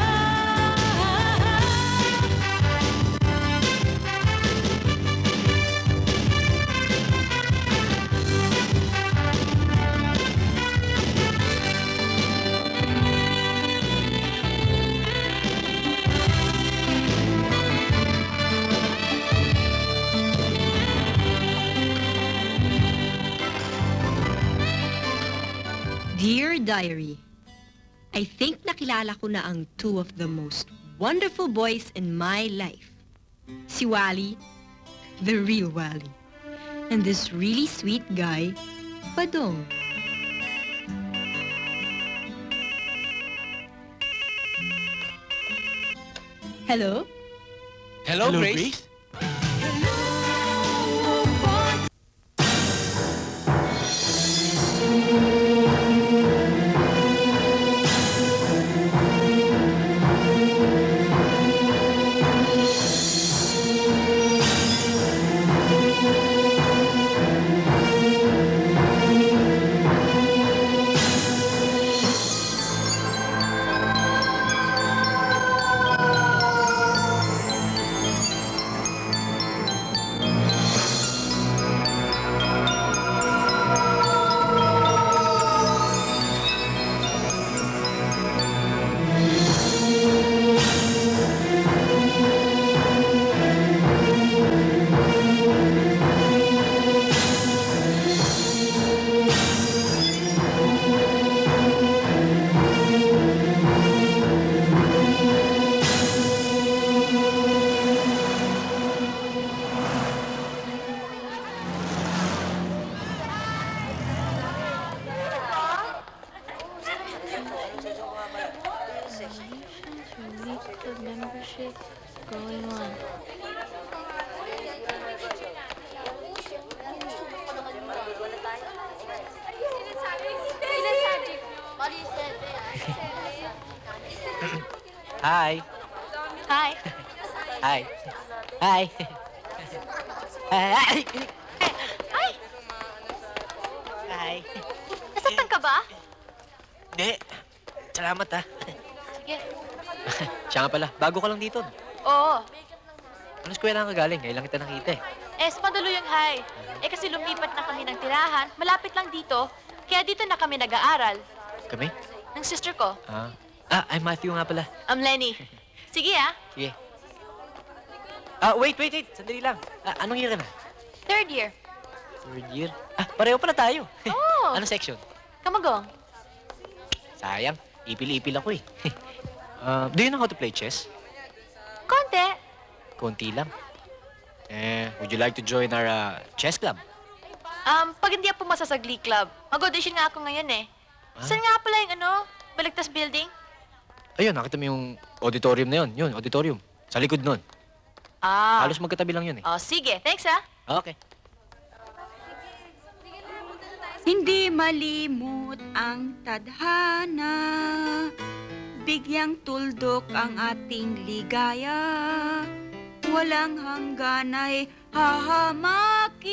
Dear Diary, I think nakilala ko na ang two of the most wonderful boys in my life. Si Wally, the real Wally, and this really sweet guy, Badong. Hello? Hello, Grace? Club membership going on. Hi. Hi. Hi. Hi. Hi. Ay! Hi. Nasaktan ka ba? Hindi. Salamat ha. Sige. Siya nga pala, bago ka lang dito. Oo. Anong eskwela ka galing? Ngayon lang kita nakita eh. Mandaluyong high. Kasi lumipat na kami ng tirahan, malapit lang dito. Kaya dito na kami nag-aaral. Kami? Ng sister ko. I'm Matthew nga pala. Lenny. Sige ah. Sige. Wait. Sandali lang. Anong year ka na? 3rd year. 3rd year? Pareho pala tayo. Oh. Anong section? Kamagong. Sayang. Ipil-ipil ako eh. Do you know how to play chess? Konti. Konti lang. Would you like to join our chess club? Pag hindi ako pumasa sa Glee Club, mag-audition nga ako ngayon eh. Saan nga pala yung Baligtas Building? Ayun, nakita mo yung auditorium na yun. Yun, auditorium. Sa likod nun. Halos magkatabi lang yun eh. Oh, sige. Thanks ah. Okay. Hindi malimot ang tadhana, bigyang tuldok ang ating ligaya, walang hanggan ay hahamakin,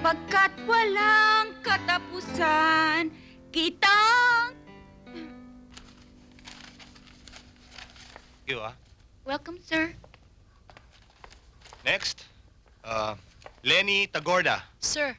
pagkat walang katapusan, kitang... You, Welcome, sir. Next, Lenny Tagorda. Sir.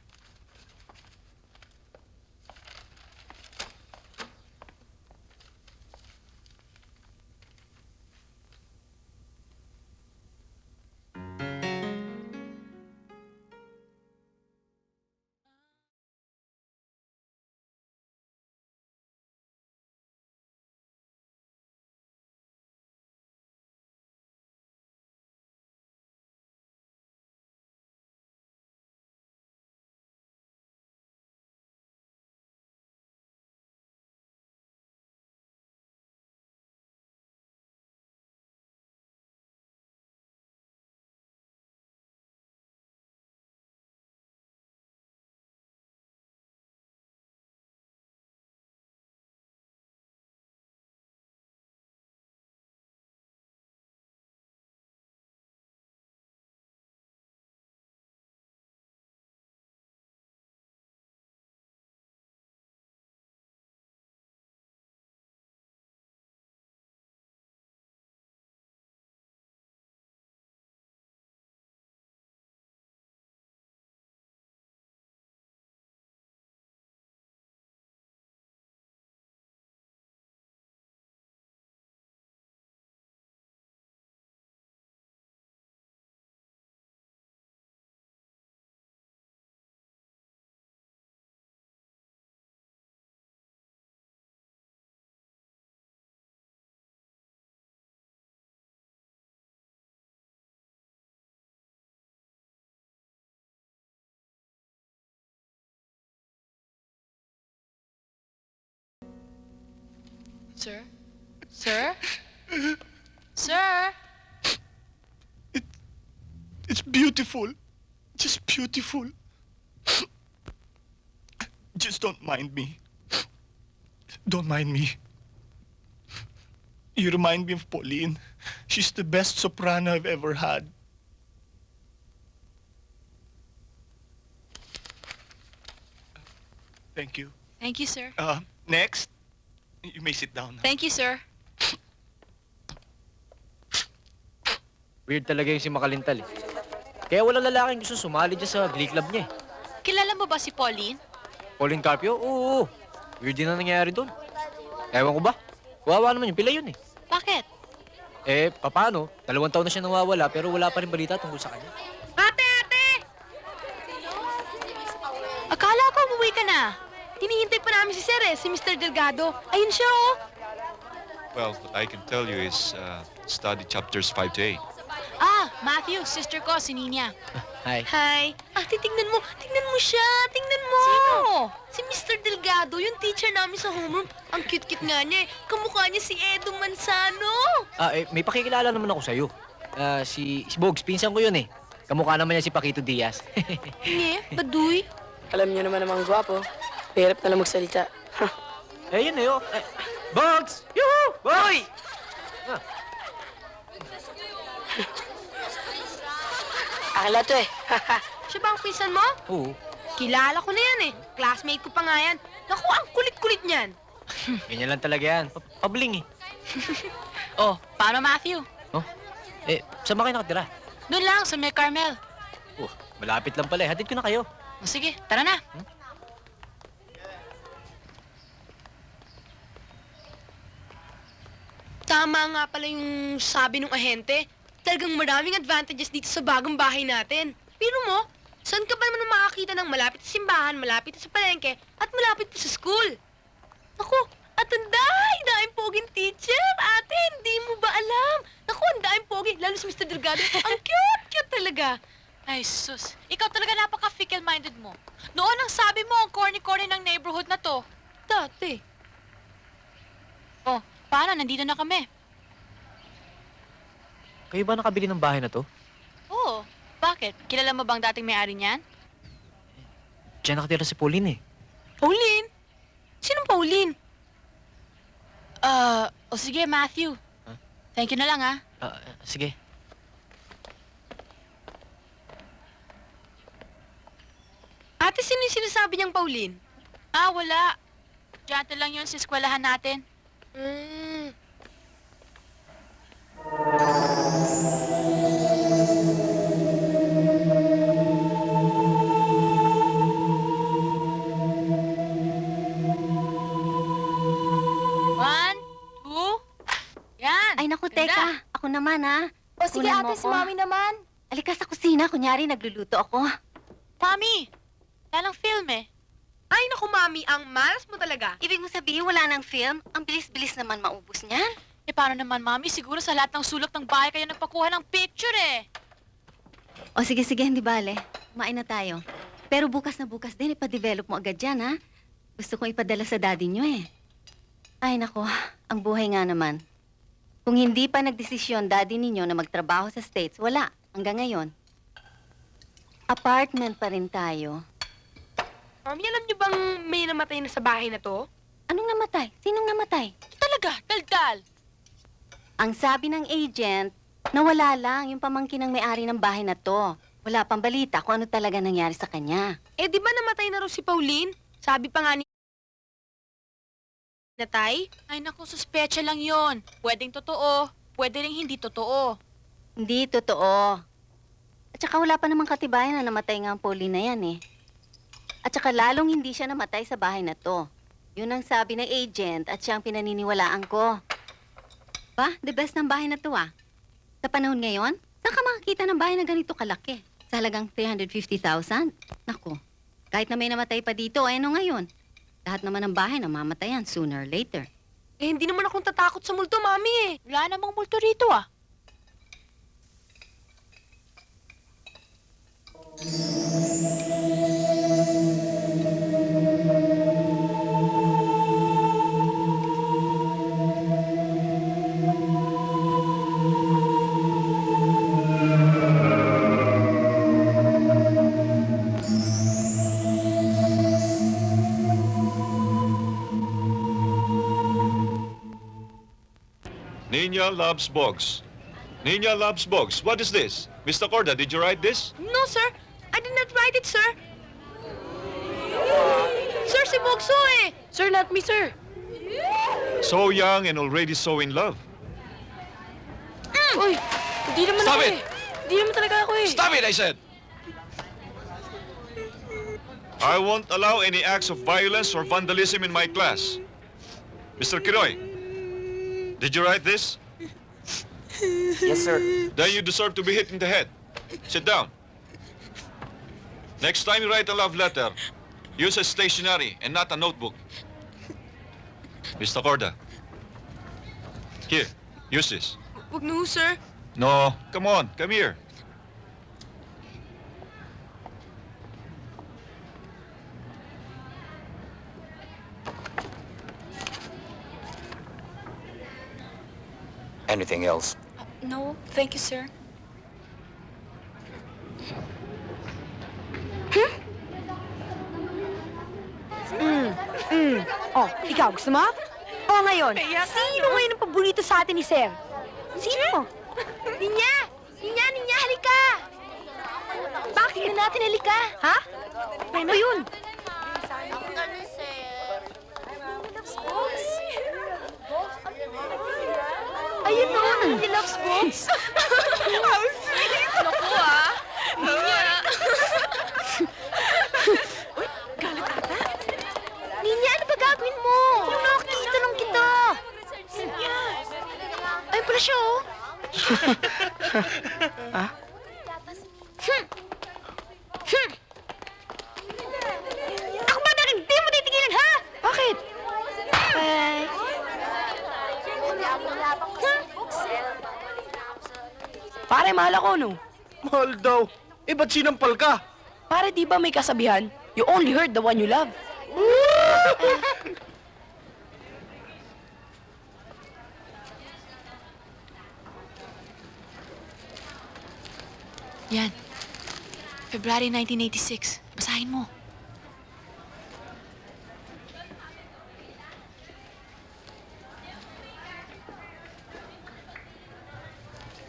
Sir? Sir? Sir? It's beautiful. Just beautiful. Just don't mind me. Don't mind me. You remind me of Pauline. She's the best soprano I've ever had. Thank you. Thank you, sir. Next, you may sit down. Thank you, sir. Weird talaga yung si Makalintal eh. Kaya walang lalaking gusto sumali dyan sa Glee Club niya eh. Kilala mo ba si Pauline? Pauline Carpio? Oo. Weird din na nangyayari doon. Ewan ko ba? Kawawa naman yung pila yun eh. Bakit? Paano? 2 taon na siya nawawala pero wala pa rin balita tungkol sa kanya. Ate! Akala ko umuwi ka na. Tinihintay pa namin si Sir si Mr. Delgado. Ayun siya, oh. Well, what I can tell you is study chapters 5 to 8. Matthew, sister ko, si Nina. Hi. Hi. Ate, tingnan mo siya. Tingnan mo. Sino? Si Mr. Delgado, yung teacher namin sa homeroom. Ang cute-cute nga niya eh. Kamukha niya si Edo Manzano. May pakikilala naman ako sa'yo. Si Bogs, pinsan ko yun eh. Kamukha naman niya si Paquito Diaz. Nge, baduy. Alam niyo naman namang gwapo. Hirap na lang magsalita. Yun na yun. Bogs! Yoo! Boy! Akala to eh. Siya ba ang pinsan mo? Oo. Kilala ko na yan eh. Classmate ko pa nga yan. Naku, ang kulit-kulit niyan. Ganyan lang talaga yan. Pabling eh. Oh, paano Matthew? Saan ba kayo nakatira? Doon lang, sa May Carmel. Malapit lang pala eh. Hatid ko na kayo. O sige, tara na. Tama nga pala yung sabi ng ahente. Talagang maraming advantages dito sa bagong bahay natin. Pero mo, saan ka ba naman makakita ng malapit sa simbahan, malapit sa palengke, at malapit pa sa school? Naku, at ang daing poging teacher, ate, hindi mo ba alam? Naku, ang daing pogi, lalo si Mr. Delgado. Ang cute talaga. Ay, sus. Ikaw talaga napaka-fickle-minded mo. Noon ang sabi mo ang corny-corny ng neighborhood na to. Dati. Oh, paano? Nandito na kami. Kayo ba nakabili ng bahay na to? Oo. Bakit? Kilala mo bang dating may-ari niyan? Diyan nakatira si Pauline eh. Pauline? Sinong Pauline? O sige, Matthew. Huh? Thank you na lang, ha? Sige. Ate, sino yung sinasabi niyang Pauline? Wala. Diyan lang yun sa eskwelahan natin. One, two. Yan. Ay, naku, Ganda. teka. Ako naman, ha? O sige, Kunan mo ate, si ako. Mami naman. Alika sa kusina. Kunyari, nagluluto ako. Mami, walang film eh. Ay, naku, Mami, ang malas mo talaga. Ibig mo sabihin, wala nang film? Ang bilis-bilis naman maubos niyan. Paano naman, Mami? Siguro sa lahat ng sulok ng bahay kayo nagpakuha ng picture eh. O sige, hindi bale. Kumain na tayo. Pero bukas na bukas din, ipa-develop mo agad yan, ha? Gusto kong ipadala sa daddy nyo eh. Ay, nako, ang buhay nga naman. Kung hindi pa nagdesisyon daddy ninyo na magtrabaho sa States, wala. Hanggang ngayon. Apartment pa rin tayo. Mami, alam niyo bang may namatay na sa bahay na to? Anong namatay? Sinong namatay? Talaga, daldal. Ang sabi ng agent, nawala lang yung pamangkin ng may-ari ng bahay na to. Wala pang balita kung ano talaga nangyari sa kanya. Eh, di ba namatay na raw si Pauline? Sabi pa nga ni... Natay? Ay naku, suspecha lang yon. Pwedeng totoo, pwede rin hindi totoo. Hindi totoo. At saka wala pa namang katibayan na namatay nga ang Pauline na yan eh. At saka lalong hindi siya namatay sa bahay na to. Yun ang sabi ng agent at siya ang pinaniniwalaan ko. Ba, the best ng bahay na to ah. Sa panahon ngayon, saan ka makakita ng bahay na ganito kalaki? Sa halagang 350,000? Naku, kahit na may namatay pa dito, ano ngayon? Lahat naman ng bahay namamatayan sooner or later. Eh, hindi naman akong tatakot sa multo, Mami eh. Wala namang multo rito ah. Nina loves Bogs. Nina loves Bogs. What is this? Mr. Corda, did you write this? No, sir. I did not write it, sir. Sir, si Bogso eh. Sir, not me, sir. So young and already so in love. Uy, hindi naman Stop ako it! eh. Hindi naman talaga ako eh. Stop it, I said! I won't allow any acts of violence or vandalism in my class. Mr. Kiroy, did you write this? Yes, sir. Then you deserve to be hit in the head. Sit down. Next time you write a love letter, use a stationery and not a notebook. Mr. Corda. Here, use this. Wag na ho, sir. No, come on, come here. Anything else? No, thank you, sir. Oh, ikaw, gusto mo? Oh, ngayon, sino ngayon ang paborito sa atin ni Sir? Sino? Ninya! Ninya, Ninya, halika! Bakit na natin halika? Ha? Ano yun? Ayun o, Deluxe Box. How sweet! Naku ah! Ninya! Galit ata? Ninya, ano ba gagawin mo? Yung nakakita lang kita. Ay, pala siya oh. Ako ba na hindi mo titigilan, ha? Bakit? Pare, mahal ako, no? Mahal daw. Eh, ba't sinampal ka? Pare, di ba may kasabihan? You only hurt the one you love. Yan. February 1986. Basahin mo.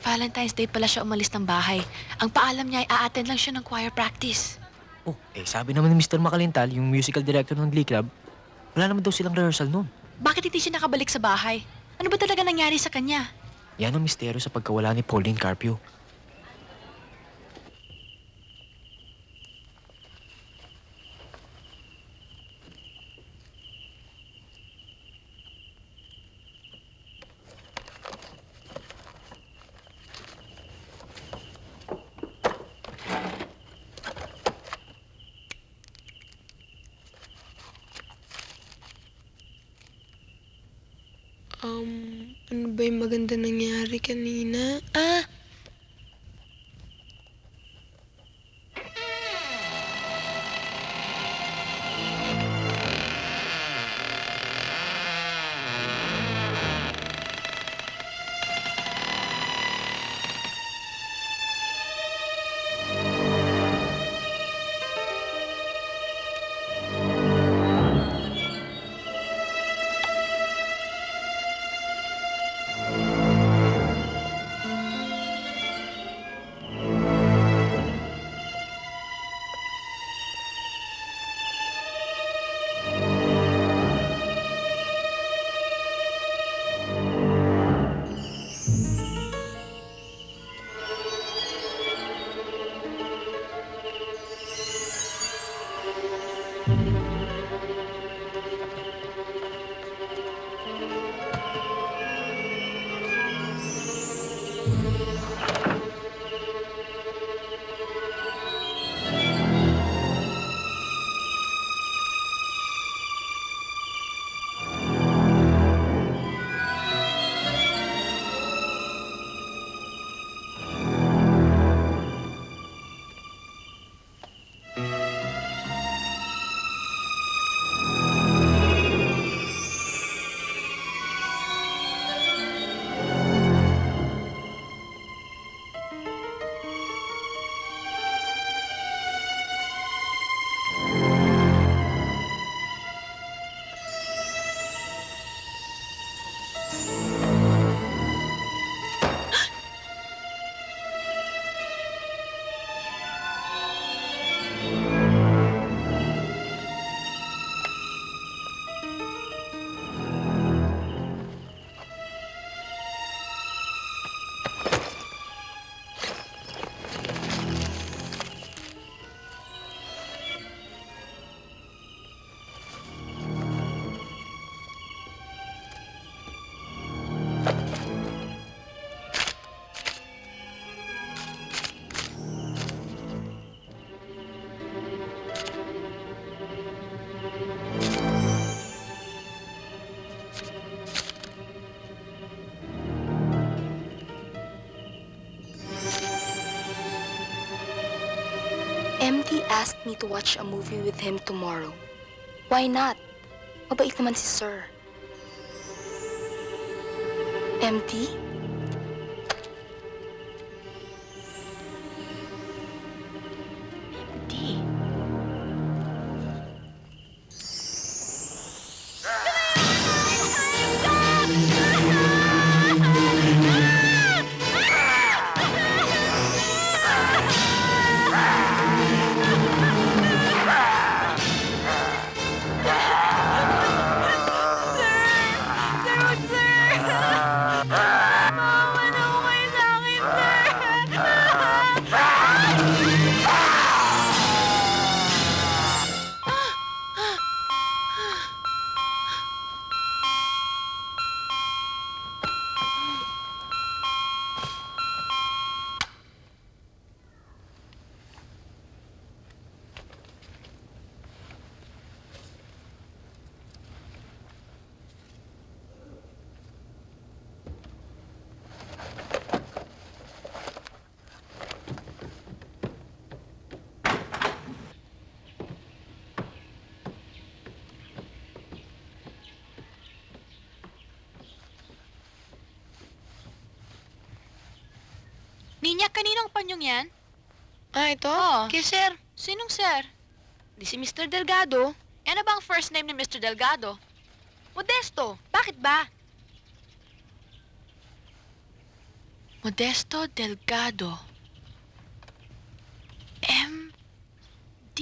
Valentine's Day pala siya umalis ng bahay. Ang paalam niya ay a-attend lang siya ng choir practice. Oh, sabi naman ni Mr. Makalintal, yung musical director ng Glee Club, wala naman daw silang rehearsal noon. Bakit hindi siya nakabalik sa bahay? Ano ba talaga nangyari sa kanya? Yan ang misteryo sa pagkawala ni Pauline Carpio. Ano ba yung maganda nangyari kanina? Ah! MT asked me to watch a movie with him tomorrow. Why not? Mabait naman si Sir. MT? Ninya, kaninong panyong yan? Ah, ito? Oo. Kay sir. Sinong sir? Di si Mr. Delgado. Ano ba ang first name ni Mr. Delgado? Modesto. Bakit ba? Modesto Delgado. M.D.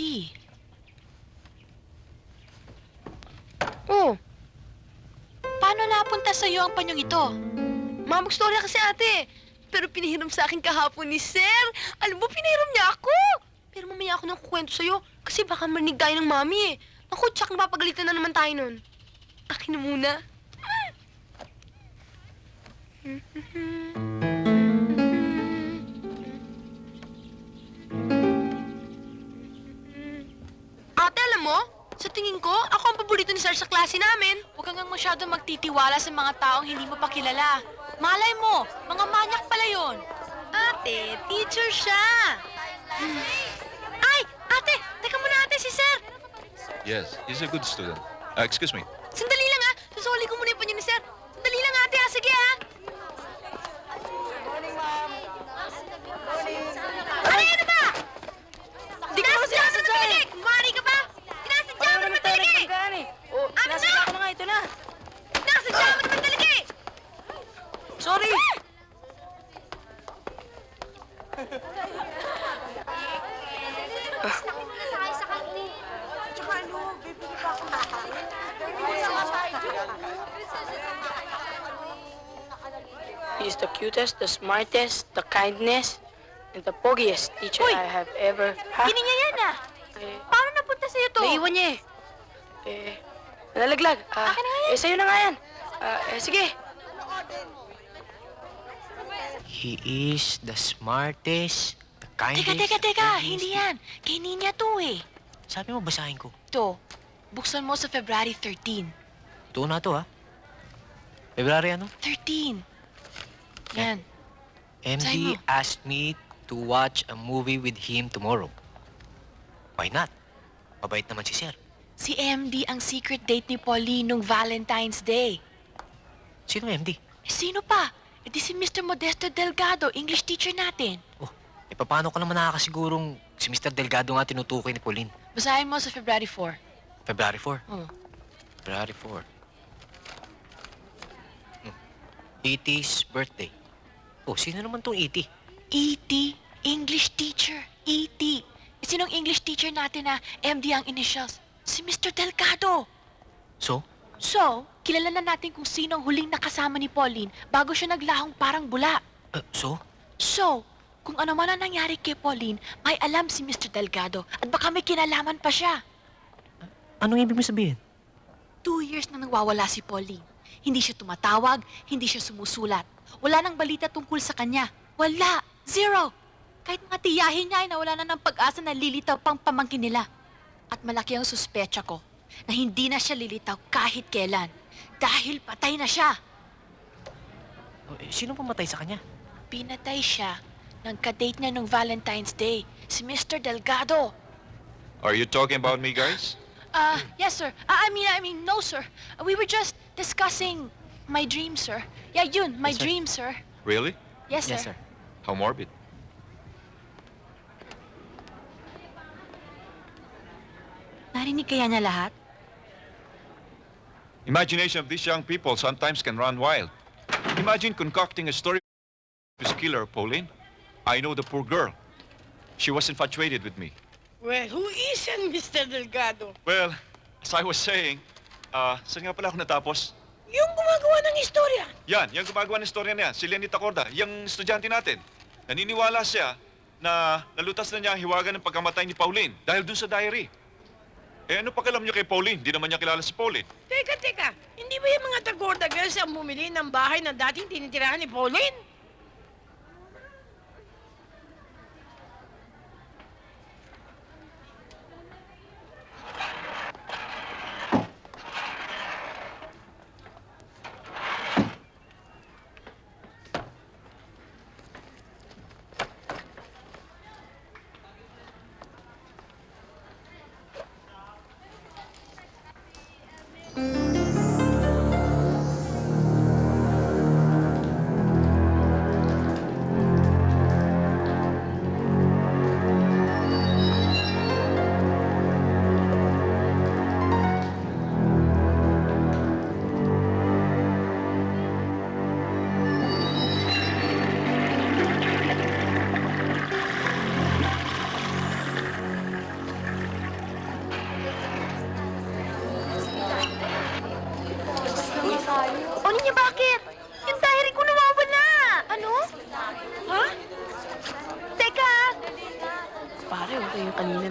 Oh, Paano napunta sa iyo ang panyong ito? mamang storya kasi ate. Pero pinahiram sa akin kahapon ni sir. Alam mo, pinahiram niya ako. Pero mamaya ako nang kukwento sa'yo. Kasi baka marinig tayo ng mami eh. Ako, tsak, napapagalitan na naman tayo nun. Akin na muna. Ate, alam mo? Sa tingin ko, ako ang paborito ni sir sa klase namin. Huwag kang masyado magtitiwala sa mga taong hindi mo pa kilala. Malay mo, mga manyak pala yun. Ate, teacher siya. Ay, ate, teka muna ate, si sir. Yes, he's a good student. Excuse me. Sandali lang ha. Susuli ko muna yung panyo ni sir. Sandali lang ate ha. Sige ha. Ano ba? Di ka nasadya ka naman talaga eh. Kumari ka pa. Sinasadya mo naman talaga eh. Ano na? Sinasadya ko na nga ito na. Sinasadya mo naman talaga eh. Sorry! He's the cutest, the smartest, the kindest, and the pogiest teacher Uy! I have ever had. Hindi niya yan ah. Eh, Paano napunta sa'yo to? naiwan niya eh. Nalalaglag. Akin na nga yan. Sa'yo na nga yan. Sige. He is the smartest, the kindest... Teka, hindi yan. Kay Ninya to eh. Sabi mo, basahin ko. To, buksan mo sa February 13. Ito na to, ha? February ano? 13. Yan. Basahin MD mo. asked me to watch a movie with him tomorrow. Why not? Mabait naman si Sir. Si MD ang secret date ni Pauline nung Valentine's Day. Sino MD? Sino pa? E di si Mr. Modesto Delgado, English teacher natin. Paano ka naman nakakasigurong si Mr. Delgado nga tinutukoy ni Pauline? Basahin mo sa February 4. February 4. Oh. February 4. 80's birthday. Sino naman tong 80? E.T. English teacher. E.T. Sinong English teacher natin na MD ang initials? Si Mr. Delgado. So? So, kilala na natin kung sino ang huling nakasama ni Pauline bago siya naglahong parang bula. So? So, kung ano man ang nangyari kay Pauline, may alam si Mr. Delgado at baka may kinalaman pa siya. Anong ibig mo sabihin? 2 years na nagwawala si Pauline. Hindi siya tumatawag, hindi siya sumusulat. Wala nang balita tungkol sa kanya. Wala! Zero! Kahit mga tiyahin niya ay nawala na ng pag-asa na lilitaw pang pamangkin nila. At malaki ang suspecha ko na hindi na siya lilitaw kahit kailan. Dahil patay na siya. Sino pumatay sa kanya? Pinatay siya ng kadate niya nung Valentine's Day, si Mr. Delgado. Are you talking about me, guys? Yes, sir. I mean, no, sir. We were just discussing my dream, sir. Yeah, yun, my Yes, sir. dream, sir. Really? Yes, sir. How morbid. Narinig kaya niya lahat? Imagination of these young people sometimes can run wild. Imagine concocting a story of his killer, Pauline. I know the poor girl. She was infatuated with me. Well, who isn't Mr. Delgado? Well, as I was saying, saan nga pala ako natapos? Yung gumagawa ng istorya. Yan, yung gumagawa ng istorya niya, si Lenita Corda, yung estudyante natin. Naniniwala siya na nalutas na niya ang hiwaga ng pagkamatay ni Pauline dahil dun sa diary. Ano pakialam niyo kay Pauline? Di naman niya kilala si Pauline. Teka. Hindi ba yung mga Tagorda girls ang bumili ng bahay na dating tinitirahan ni Pauline?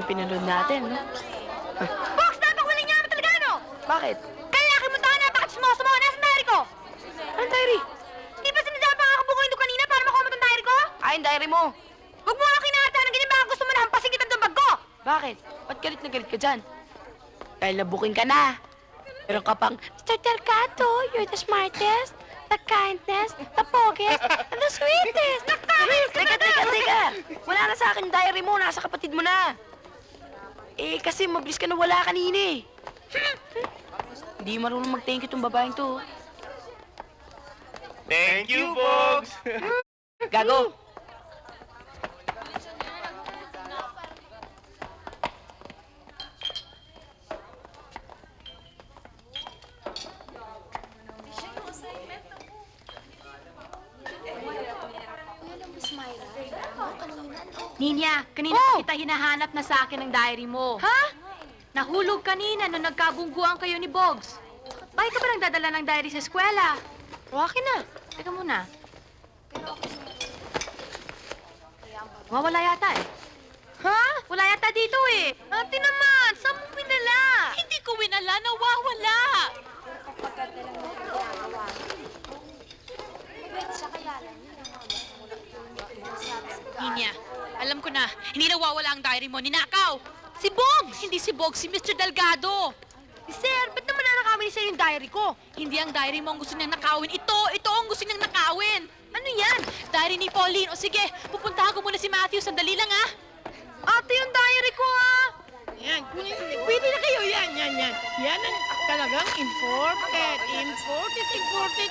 yung pinanood natin, no? Box, napakawala niya naman talaga, no? Bakit? Kaya laki mo tayo na, bakit sumoso mo? Nasa diary ko! Ang diary? Di ba sinasabi pa kakabukuin doon kanina para makuha mo itong diary ko? Ay, ang diary mo. Huwag mo nga kinahata ng ganyan, baka gusto mo na hampasin kita ng bag ko! Bakit? Ba't galit na galit ka dyan? Dahil nabuking ka na. Pero ka pang, Mr. Delgado, you're the smartest, the kindest, the pogiest, and the sweetest. Teka. Wala na sa akin diary mo, nasa kapatid mo na. Eh, kasi mabilis ka na wala kanina eh. Hindi marunong mag-thank you tong babaeng to. Thank you, Bogs! Gago! Ninya, kanina Oh! kita hinahanap na sa akin ang diary mo. Ha? Nahulog kanina nung nagkabungguan kayo ni Boggs. Bakit ka ba nagdadala ng diary sa eskwela? O akin na. Teka muna. Wala yata eh. Ha? Wala yata dito eh. Ate naman, saan mo pinala? Hindi ko winala, nawawala. Ninya, alam ko na, hindi nawawala ang diary mo, ninakaw. Si Boggs! Hindi si Boggs, si Mr. Delgado. Sir, ba't naman nanakawin sa'yo yung diary ko? Hindi ang diary mo ang gusto niyang nakawin. Ito ang gusto niyang nakawin. Ano yan? Diary ni Pauline. O sige, pupuntahan ko muna si Matthew. Sandali lang, ah. Ate, yung diary ko, ha? Yan, pwede na kayo. Yan. Yan ang talagang important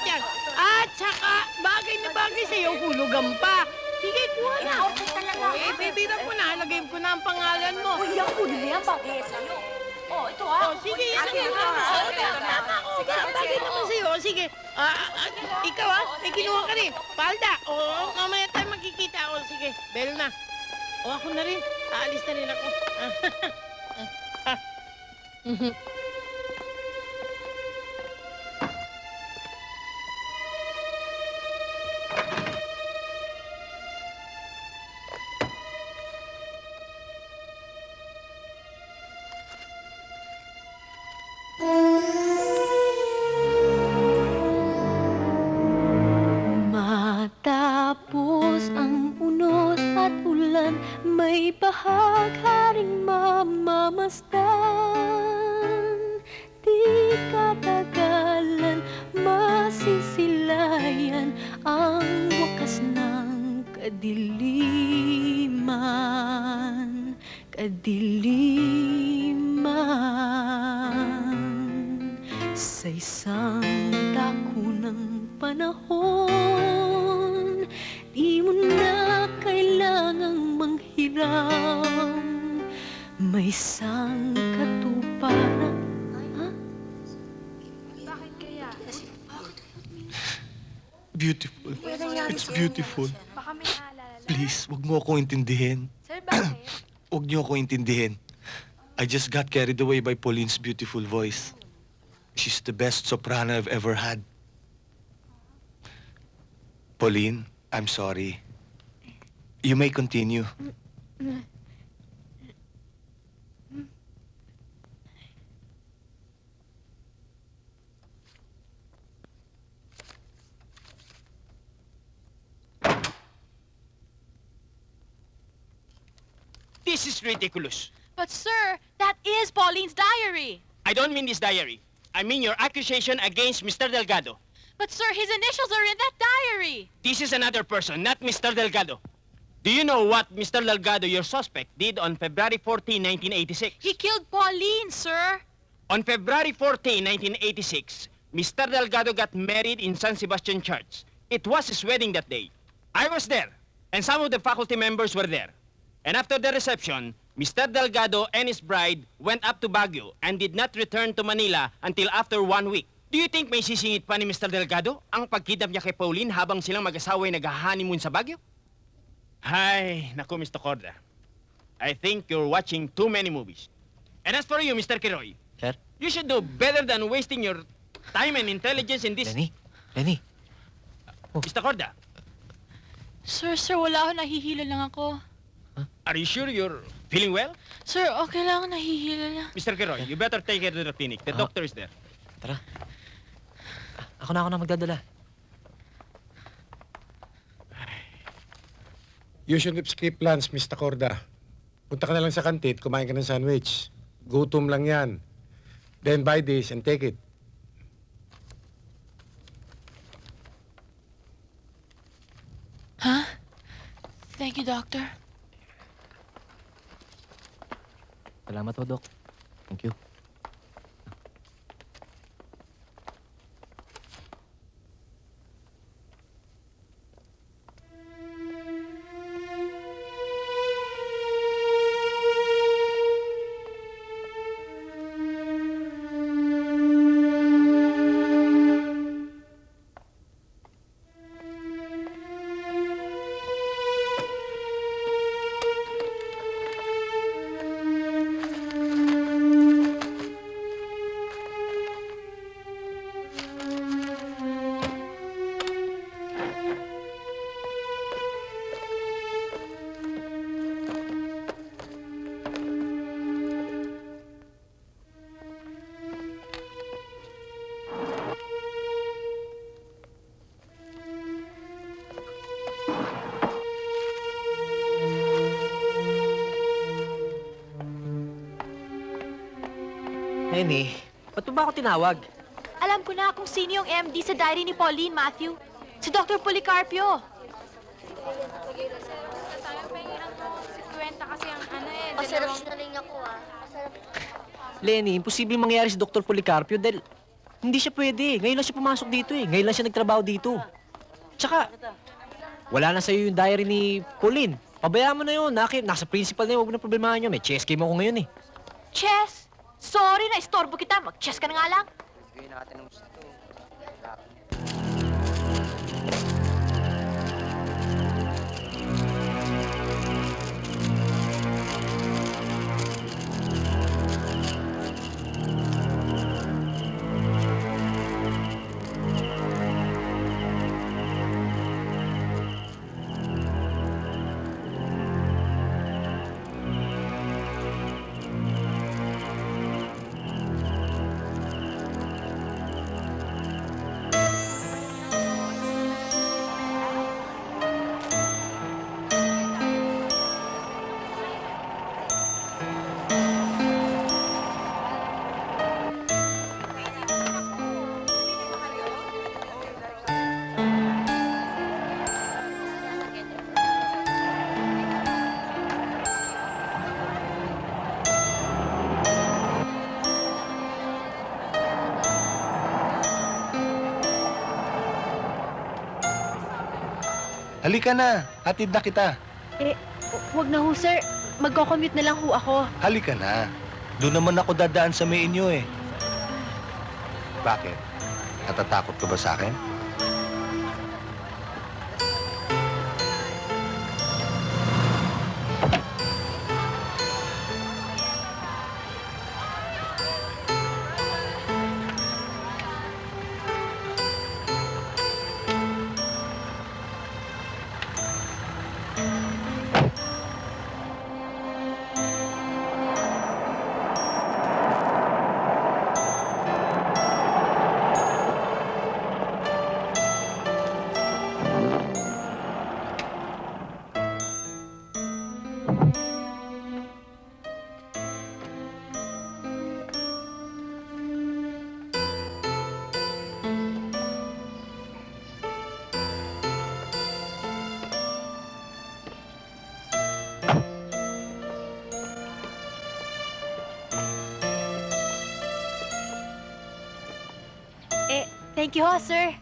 yan. At saka, bagay na bagay sa'yo, hulugan pa. Sige, kuha na. Bibilang ko na, lagay ko na ang pangalan mo. Uy, ang huli na yan, bagay sa'yo. Oh, ito ah. Sige, yan ang tama. Sige, bagay naman sa'yo. Sige, ikaw may kinuha ka rin. Palda, mamaya tayo magkikita. Sige, bell na. Ako na rin. Aalis na rin ako. Matapos ang unos at ulan, may bahagharing mamamasdan. Di katagalan, masisilayan ang wakas ng kadiliman. Sa isang dako ng panahon, di mo na kailangang manghiram. May isang katuparan. Beautiful. It's beautiful. Please, wag mo akong intindihin. Sir, bakit? Wag niyo akong intindihin. I just got carried away by Pauline's beautiful voice. She's the best soprano I've ever had. Pauline, I'm sorry. You may continue. This is ridiculous. But sir, that is Pauline's diary. I don't mean this diary. I mean your accusation against Mr. Delgado. But sir, his initials are in that diary. This is another person, not Mr. Delgado. Do you know what Mr. Delgado, your suspect, did on February 14, 1986? He killed Pauline, sir. On February 14, 1986, Mr. Delgado got married in San Sebastian Church. It was his wedding that day. I was there, and some of the faculty members were there. And after the reception, Mr. Delgado and his bride went up to Baguio and did not return to Manila until after 1 week. Do you think may sisingit pa ni Mr. Delgado ang pagkidnap niya kay Pauline habang silang mag-asawa ay nag-honeymoon sa Baguio? Ay, naku, Mr. Corda. I think you're watching too many movies. And as for you, Mr. Kiroy, Sir? you should do better than wasting your time and intelligence in this... Lenny. Mr. Corda, Sir, wala ako. Nahihilo lang ako. are you sure you're Feeling well? Sir, okay lang. Nahihila lang. Mr. Queroy, you better take her to the clinic. The doctor is there. Tara. Ako na magdadala. You should skip lunch, Mr. Corda. Punta ka na lang sa kantin, kumain ka ng sandwich. Gutom lang yan. Then buy this and take it. Huh? Thank you, Doctor. Salamat po, Doc. Thank you. Nene, ba't mo ba ako tinawag? Alam ko na kung sino yung MD sa diary ni Pauline, Matthew. Si Dr. Policarpio. Lenny, imposible mangyari si Dr. Policarpio dahil hindi siya pwede. Ngayon lang siya pumasok dito eh. Ngayon lang siya nagtrabaho dito. Tsaka, wala na sa'yo yung diary ni Pauline. Pabayaan mo na yun. Nasa principal na yun. Huwag na problemahan nyo. May chess game ako ngayon eh. Chess? Sorry na, istorbo kita. Mag-chess ka na nga lang. Halika na, hatid na kita. Wag na ho, sir. Magko-commute na lang ho ako. Halika na. Doon naman ako dadaan sa may inyo eh. Bakit? Natatakot ka ba sa akin? Thank you ho, sir.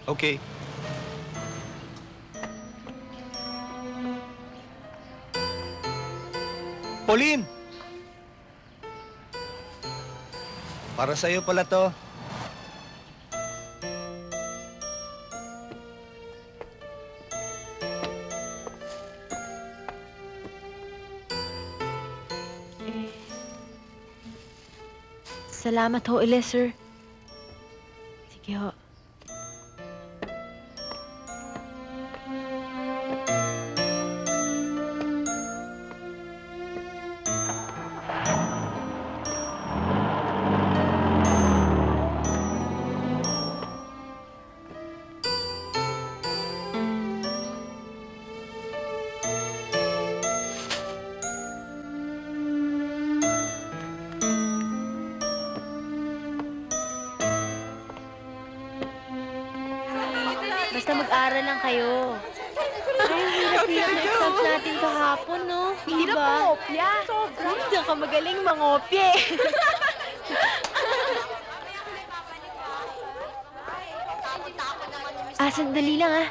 Okay. Pauline! Para sa'yo pala to. Salamat ho ulit, sir. Sige ho. nag-aaral lang kayo. Ay, hirap-hirap na exams natin kahapon, no? Hirap Diba? mangopya. Sobra. Diyan ka magaling mangopya eh. Sandali lang ah.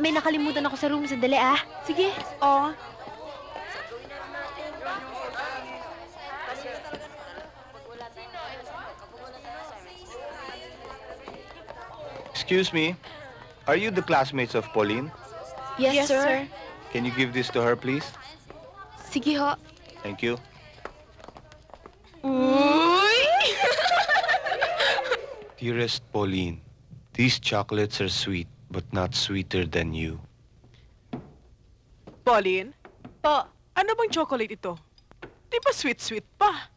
May nakalimutan ako sa room. Sandali ah. Sige. Oh. Excuse me, are you the classmates of Pauline? Yes, sir. Can you give this to her, please? Sige ho. Thank you. Uy! Dearest Pauline, these chocolates are sweet, but not sweeter than you. Pauline, Po. ano bang chocolate ito? Di ba sweet-sweet pa?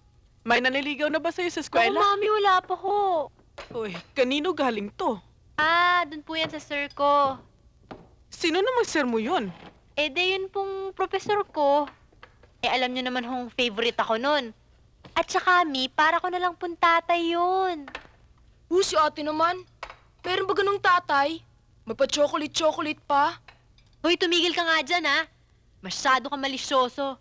May naniligaw na ba sa'yo sa Ako, eskwela? mami, wala pa ho. Uy, kanino galing to? Dun po yan sa sir ko. Sino namang sir mo yun? Yun pong professor ko. Alam niyo naman hong favorite ako nun. At saka, Mi, para ko na lang pong tatay yun. Si ate naman. Meron ba ganung tatay? May pa-chocolate-chocolate pa? Hoy, tumigil ka nga dyan, ha? Masyado ka malisyoso.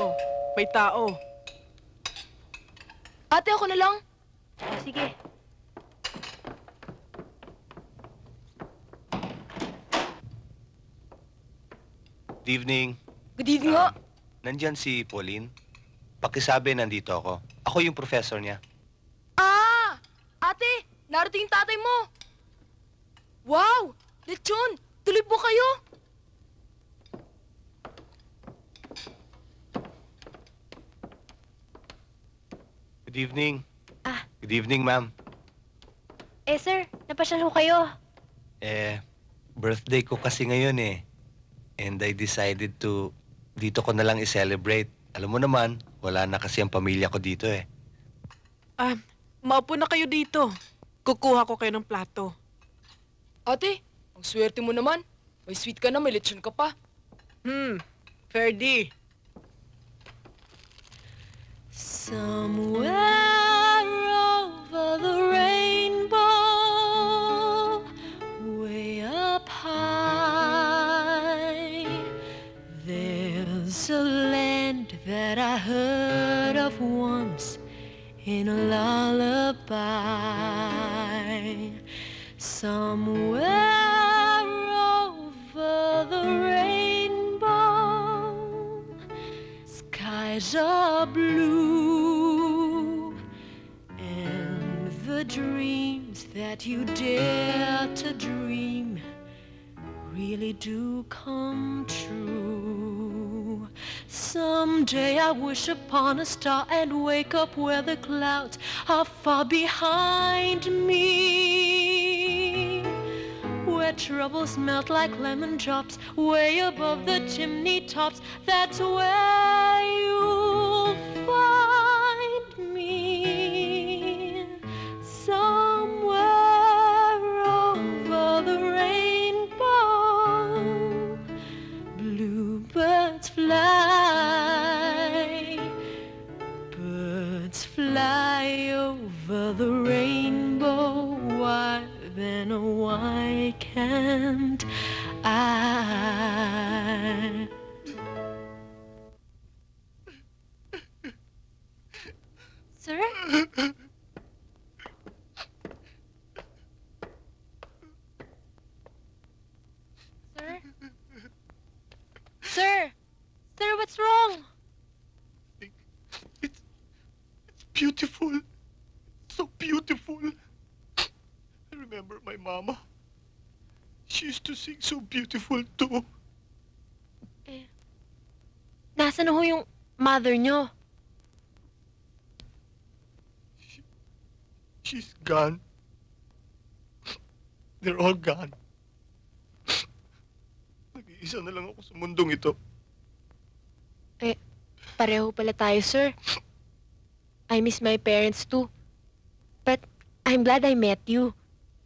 Oh, may tao. Ate, ako na lang. Sige. Good evening. Good evening ho. Nandyan si Pauline. Pakisabi nandito ako. Ako yung professor niya. Ate, narating yung tatay mo. Wow! Lechon! Tuloy po kayo! Good evening. Ah. Good evening, ma'am. Sir, napasyal ho kayo. Birthday ko kasi ngayon eh. And I decided to, dito ko na lang i-celebrate. Alam mo naman, wala na kasi ang pamilya ko dito eh. Maupo na kayo dito. Kukuha ko kayo ng plato. Ate, ang swerte mo naman. May sweet ka na, may lechon ka pa. Ferdy. Somewhere over the rainbow, way up high, there's a land that I heard of once in a lullaby. Somewhere over the rainbow, skies are blue, and the dreams that you dare to dream really do come true. Someday I wish upon a star and wake up where the clouds are far behind me, where troubles melt like lemon drops way above the chimney tops. That's where you'll find me, somewhere over the rainbow. Bluebirds fly, birds fly over the rainbow. Why then, why can't I? Sir? Sir? Sir? Sir, what's wrong? It's beautiful. So beautiful. I remember my mama. She used to sing so beautiful too. Nasaan na ho yung mother nyo? She's gone. They're all gone. Nag-iisa na lang ako sa mundong ito. Pareho pala tayo, sir. I miss my parents too. But I'm glad I met you.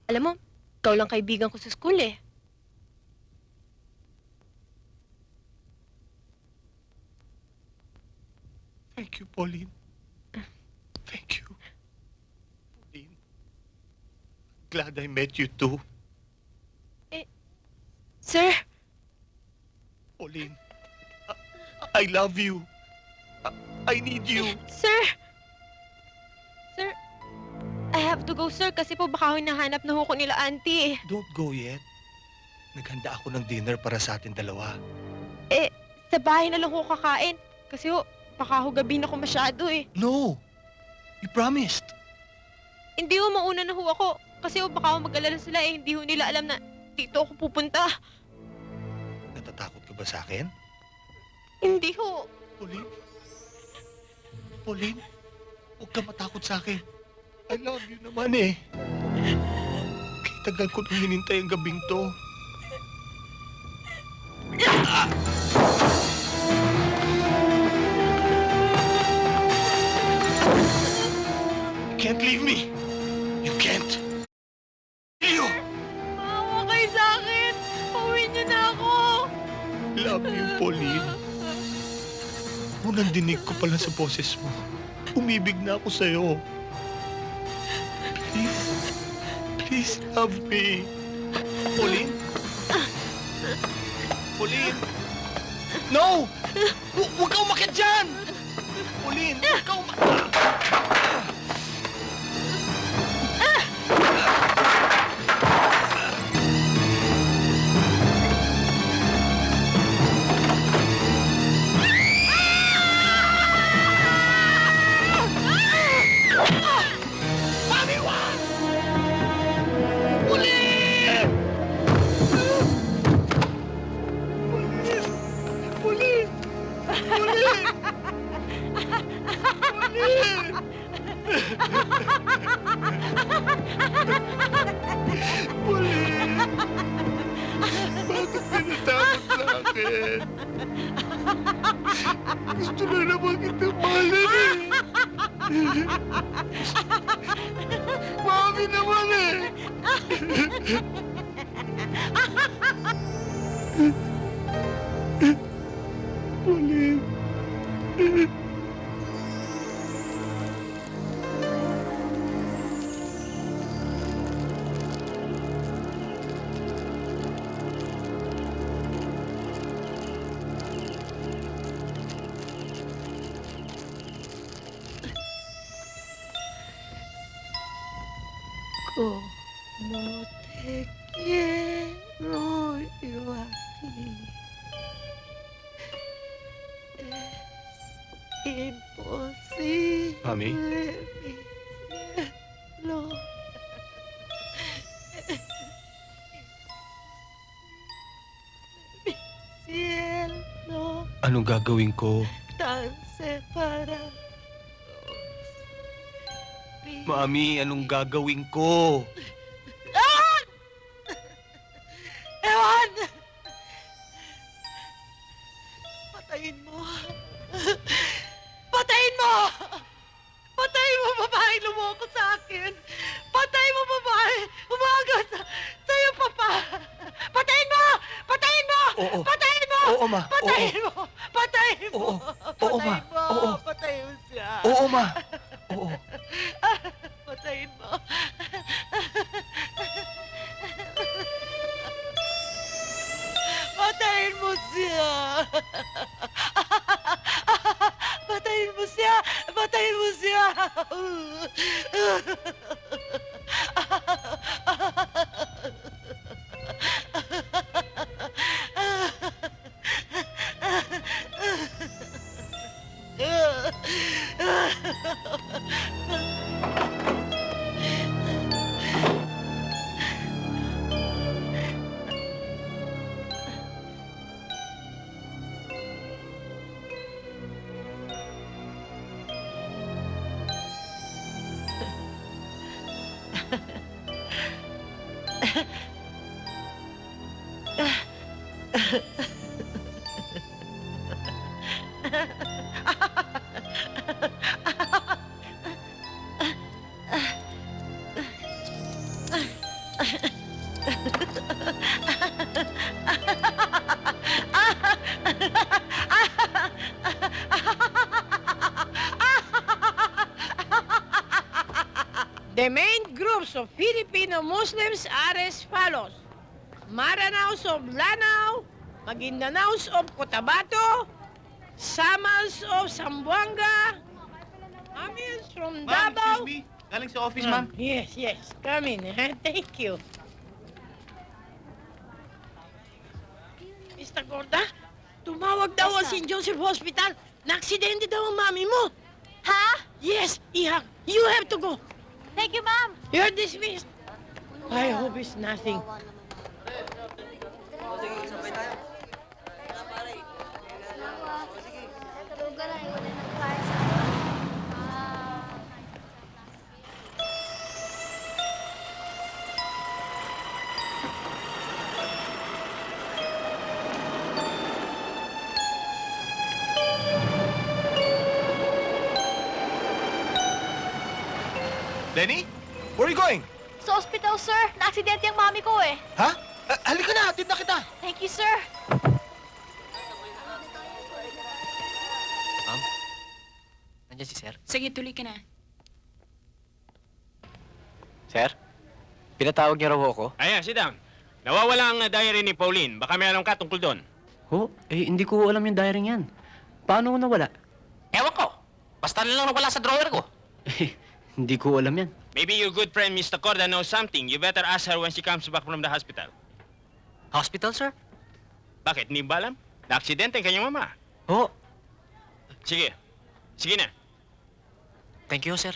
Alam mo, ikaw lang kaibigan ko sa school eh. Thank you, Pauline. Thank you. Pauline. Glad I met you too. Sir, Pauline. I love you. I need you. Sir, I have to go, sir, kasi po baka hinahanap na ho ko nila auntie eh. Don't go yet. Naghanda ako ng dinner para sa atin dalawa. Sa bahay na lang ho kakain. Kasi ho, baka ho gabi na ko masyado eh. No! You promised. Hindi ho, mauna na ho ako. Kasi ho, baka ho mag-alala sila eh. Hindi ho nila alam na dito ako pupunta. Natatakot ka ba sa akin? Hindi ho. Pauline? Pauline? Huwag ka matakot sa akin. I love you naman eh. Tagal ko nang hinintay ang gabing to. You can't leave me. You can't. You! Maawa kayo sa akin. Pauwi niyo na ako. Love you, Pauline. Unang dinig ko pala sa boses mo. Umibig na ako sa'yo. Please. Please love me. Pauline? Pauline? No! Huwag ka umakyat dyan! Pauline, huwag ka umakyat! Bakit pinatakot sa akin? Gusto na naman kita mahalin eh. Mami naman eh. Pauline. Como te quiero yo a ti. Es imposible. Mami? Mi cielo. Mi cielo. Anong gagawin ko? Tan separados. Mami, anong gagawin ko? Ewan! Patayin mo. Patayin mo! Patayin mo, babae lumoko sa akin. Patayin mo, babae. Umaga sa'yo, papa. Patayin mo! Patayin mo! Oo. Patayin mo! Oo, ma. Patayin mo! Patayin mo! Oo. Oo, ma. Patayin mo! Oo. Patayin mo siya. Oo, ma. Oo. Patayin mo. Patayin mo siya. Patayin mo siya. Patayin mo siya. The main groups of Filipino Muslims are as follows. Maranaos of Lanao, Maguindanaos of Cotabato, Samals of Zamboanga, Amils from Davao. Galing sa office, Yes, yes. Come in. Thank you. Mr. Gorda, tumawag daw ang St. Joseph Hospital. Na-aksidente daw ang mami mo. Ha? Yes, Ihak. You have to go. Thank you, ma'am. You're dismissed. I hope it's nothing. Lenny? Where are you going? Sa hospital, sir. Na-aksidente ang mami ko eh. Ha? Halika na, hatid na kita. Thank you, sir. Nandiyan si Sir. Sige, tuloy ka na. Sir? Pinatawag niyo raw ako? Ayan, sit down. Nawawala ang diary ni Pauline. Baka may alam ka tungkol doon. Ho? Hindi ko alam yung diary niyan. Paano nawala? Ewan ko. Basta lang nawala sa drawer ko. Hindi ko alam yan. Maybe your good friend Mr. Corda knows something. You better ask her when she comes back from the hospital. Hospital, sir? Bakit? Hindi ba alam? Na-aksidente ang kanyang mama. Ho? Sige. Sige na. Thank you, sir.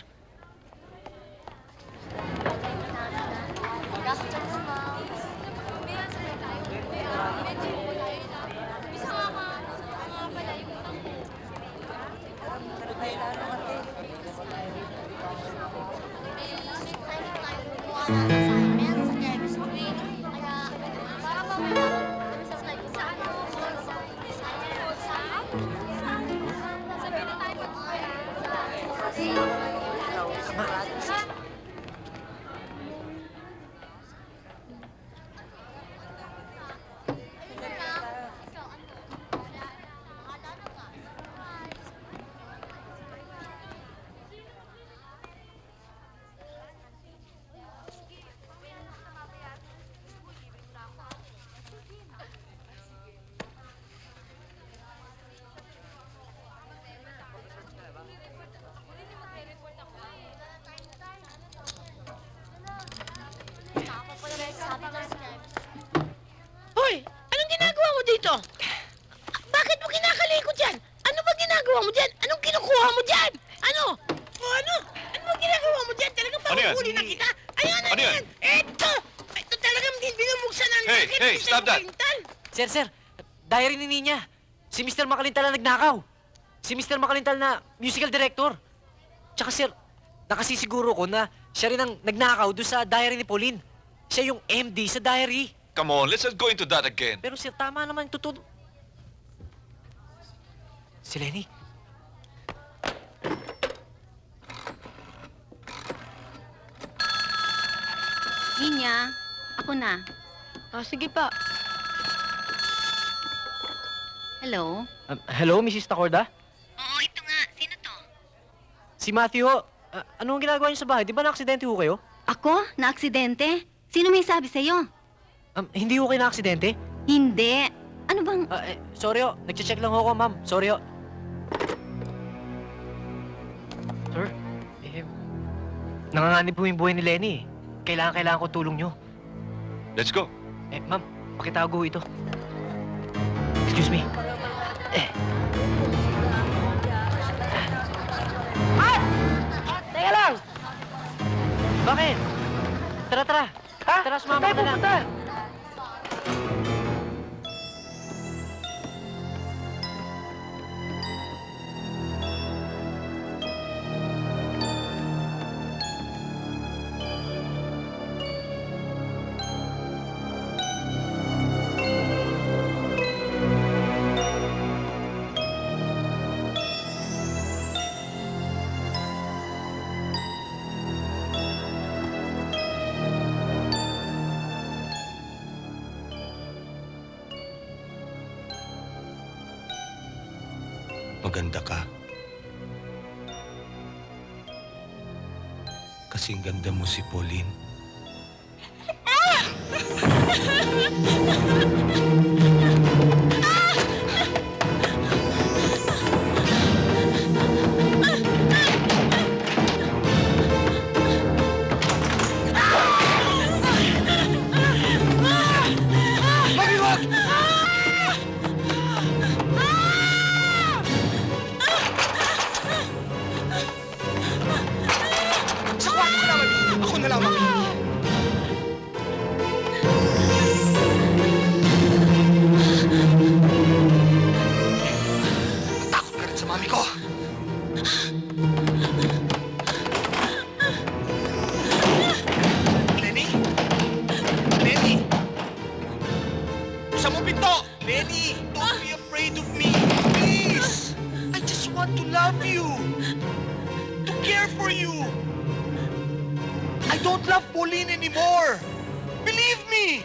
Hoy! Anong ginagawa mo dito? Bakit mo kinakalikot yan? Ano ba ginagawa mo dyan? Anong kinukuha mo dyan? Ano? O ano? Ano ba ginagawa mo dyan? Talagang Ano yan? pahuhuli na kita? Ayan, Ano yan? Ito! Ito talagang binubuksan ng Hey, jacket hey, ni stop that. Macalintal. Sir, diary ni Ninya. Si Mr. Macalintal na nagnakaw. Si Mr. Macalintal na musical director. Tsaka sir, nakasisiguro ko na siya rin ang nagnakaw doon sa diary ni Pauline. Siya yung MD sa diary. Come on, let's not go into that again. Pero sir, tama naman yung totoo. Si Lenny. Ninya, ako na. Oh, sige pa. Hello? Hello, Mrs. Tacorda? Oo, ito nga. Sino to? Si Matthew ho. Ano ang ginagawa niyo sa bahay? Di ba na-aksidente ho kayo? Ako? Na-aksidente? Sino may sabi sa'yo? Hindi ho kayo na-aksidente? Hindi. Ano bang... Sorry ho. Nagche-check lang ho ako, ma'am. Sorry ho. Sir, nanganganib po yung buhay ni Lenny. Kailangan ko tulong nyo. Let's go. Ma'am, pakitago ito. Excuse me. Teka lang! Bakit? Tara. Ha? Tara, sumama ka na lang. Pupunta? maganda ka. Kasing ganda mo si Pauline. Sa kwarto ka naman! Ako na lang, Maki! Natakot ka rin sa mami ko! Lenny? Lenny! Buksan mo pinto! Lenny! Don't be afraid of me! Please! I just want to love you! To care for you! I don't love Pauline anymore! Believe me!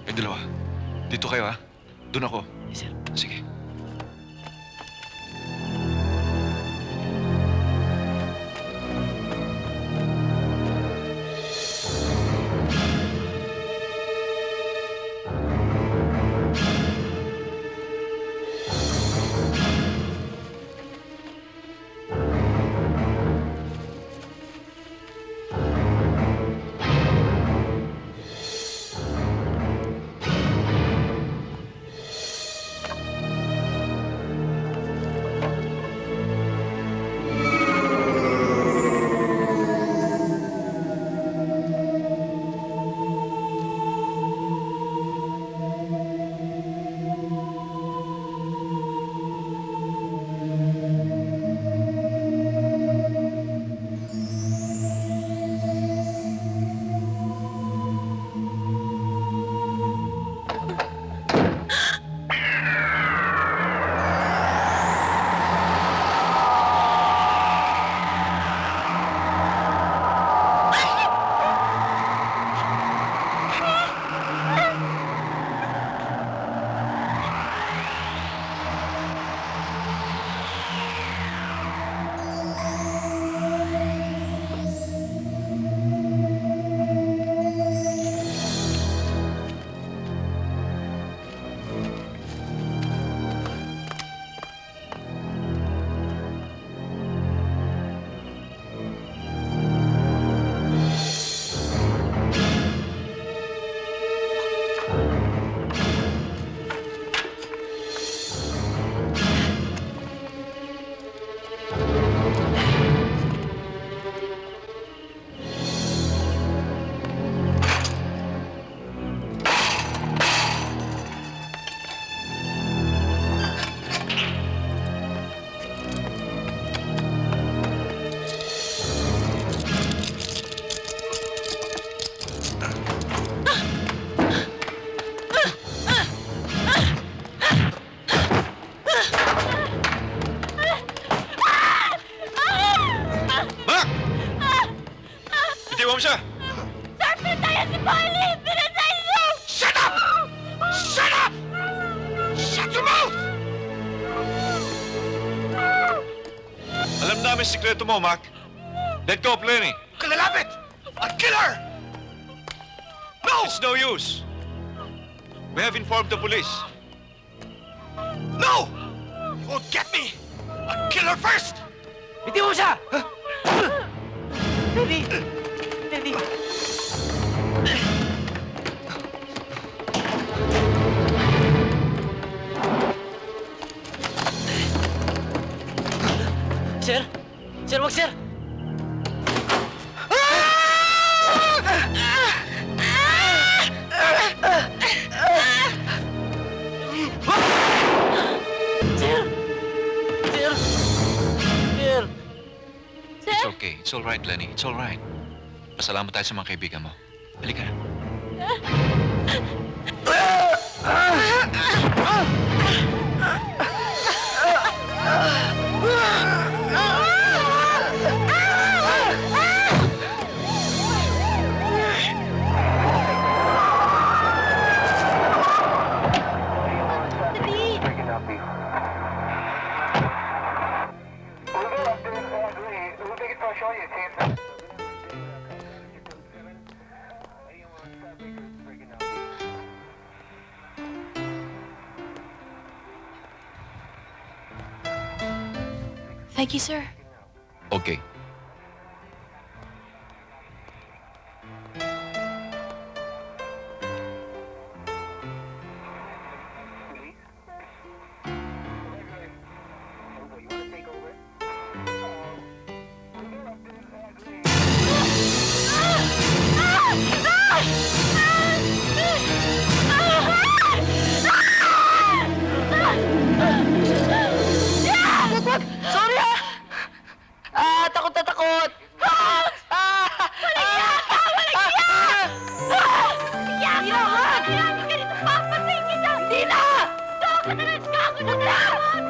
May dalawa. Dito kayo, ha? Doon ako. Yes, sir. Sige. Bitiwan mo siya! Sir, pintayan si Polly! Pinatay niyo! Shut up! Shut up! Shut your mouth! Alam namin sikreto mo, Mac. Let go of Lenny. Kalalapit! I'll kill her! No! It's no use. We have informed the police. No! You won't get me! I'll kill her first! Bitiwan mo siya! Lenny! Lenny! Sir? Sir, wag sir! okay. It's all right, Lenny. It's all right. Pasalamat tayo sa mga kaibigan mo. Halika na. Thank you, sir. Okay. Sorry takot na takot! Balik ka! Balik ka! Hindi na! Hindi na! Hindi na!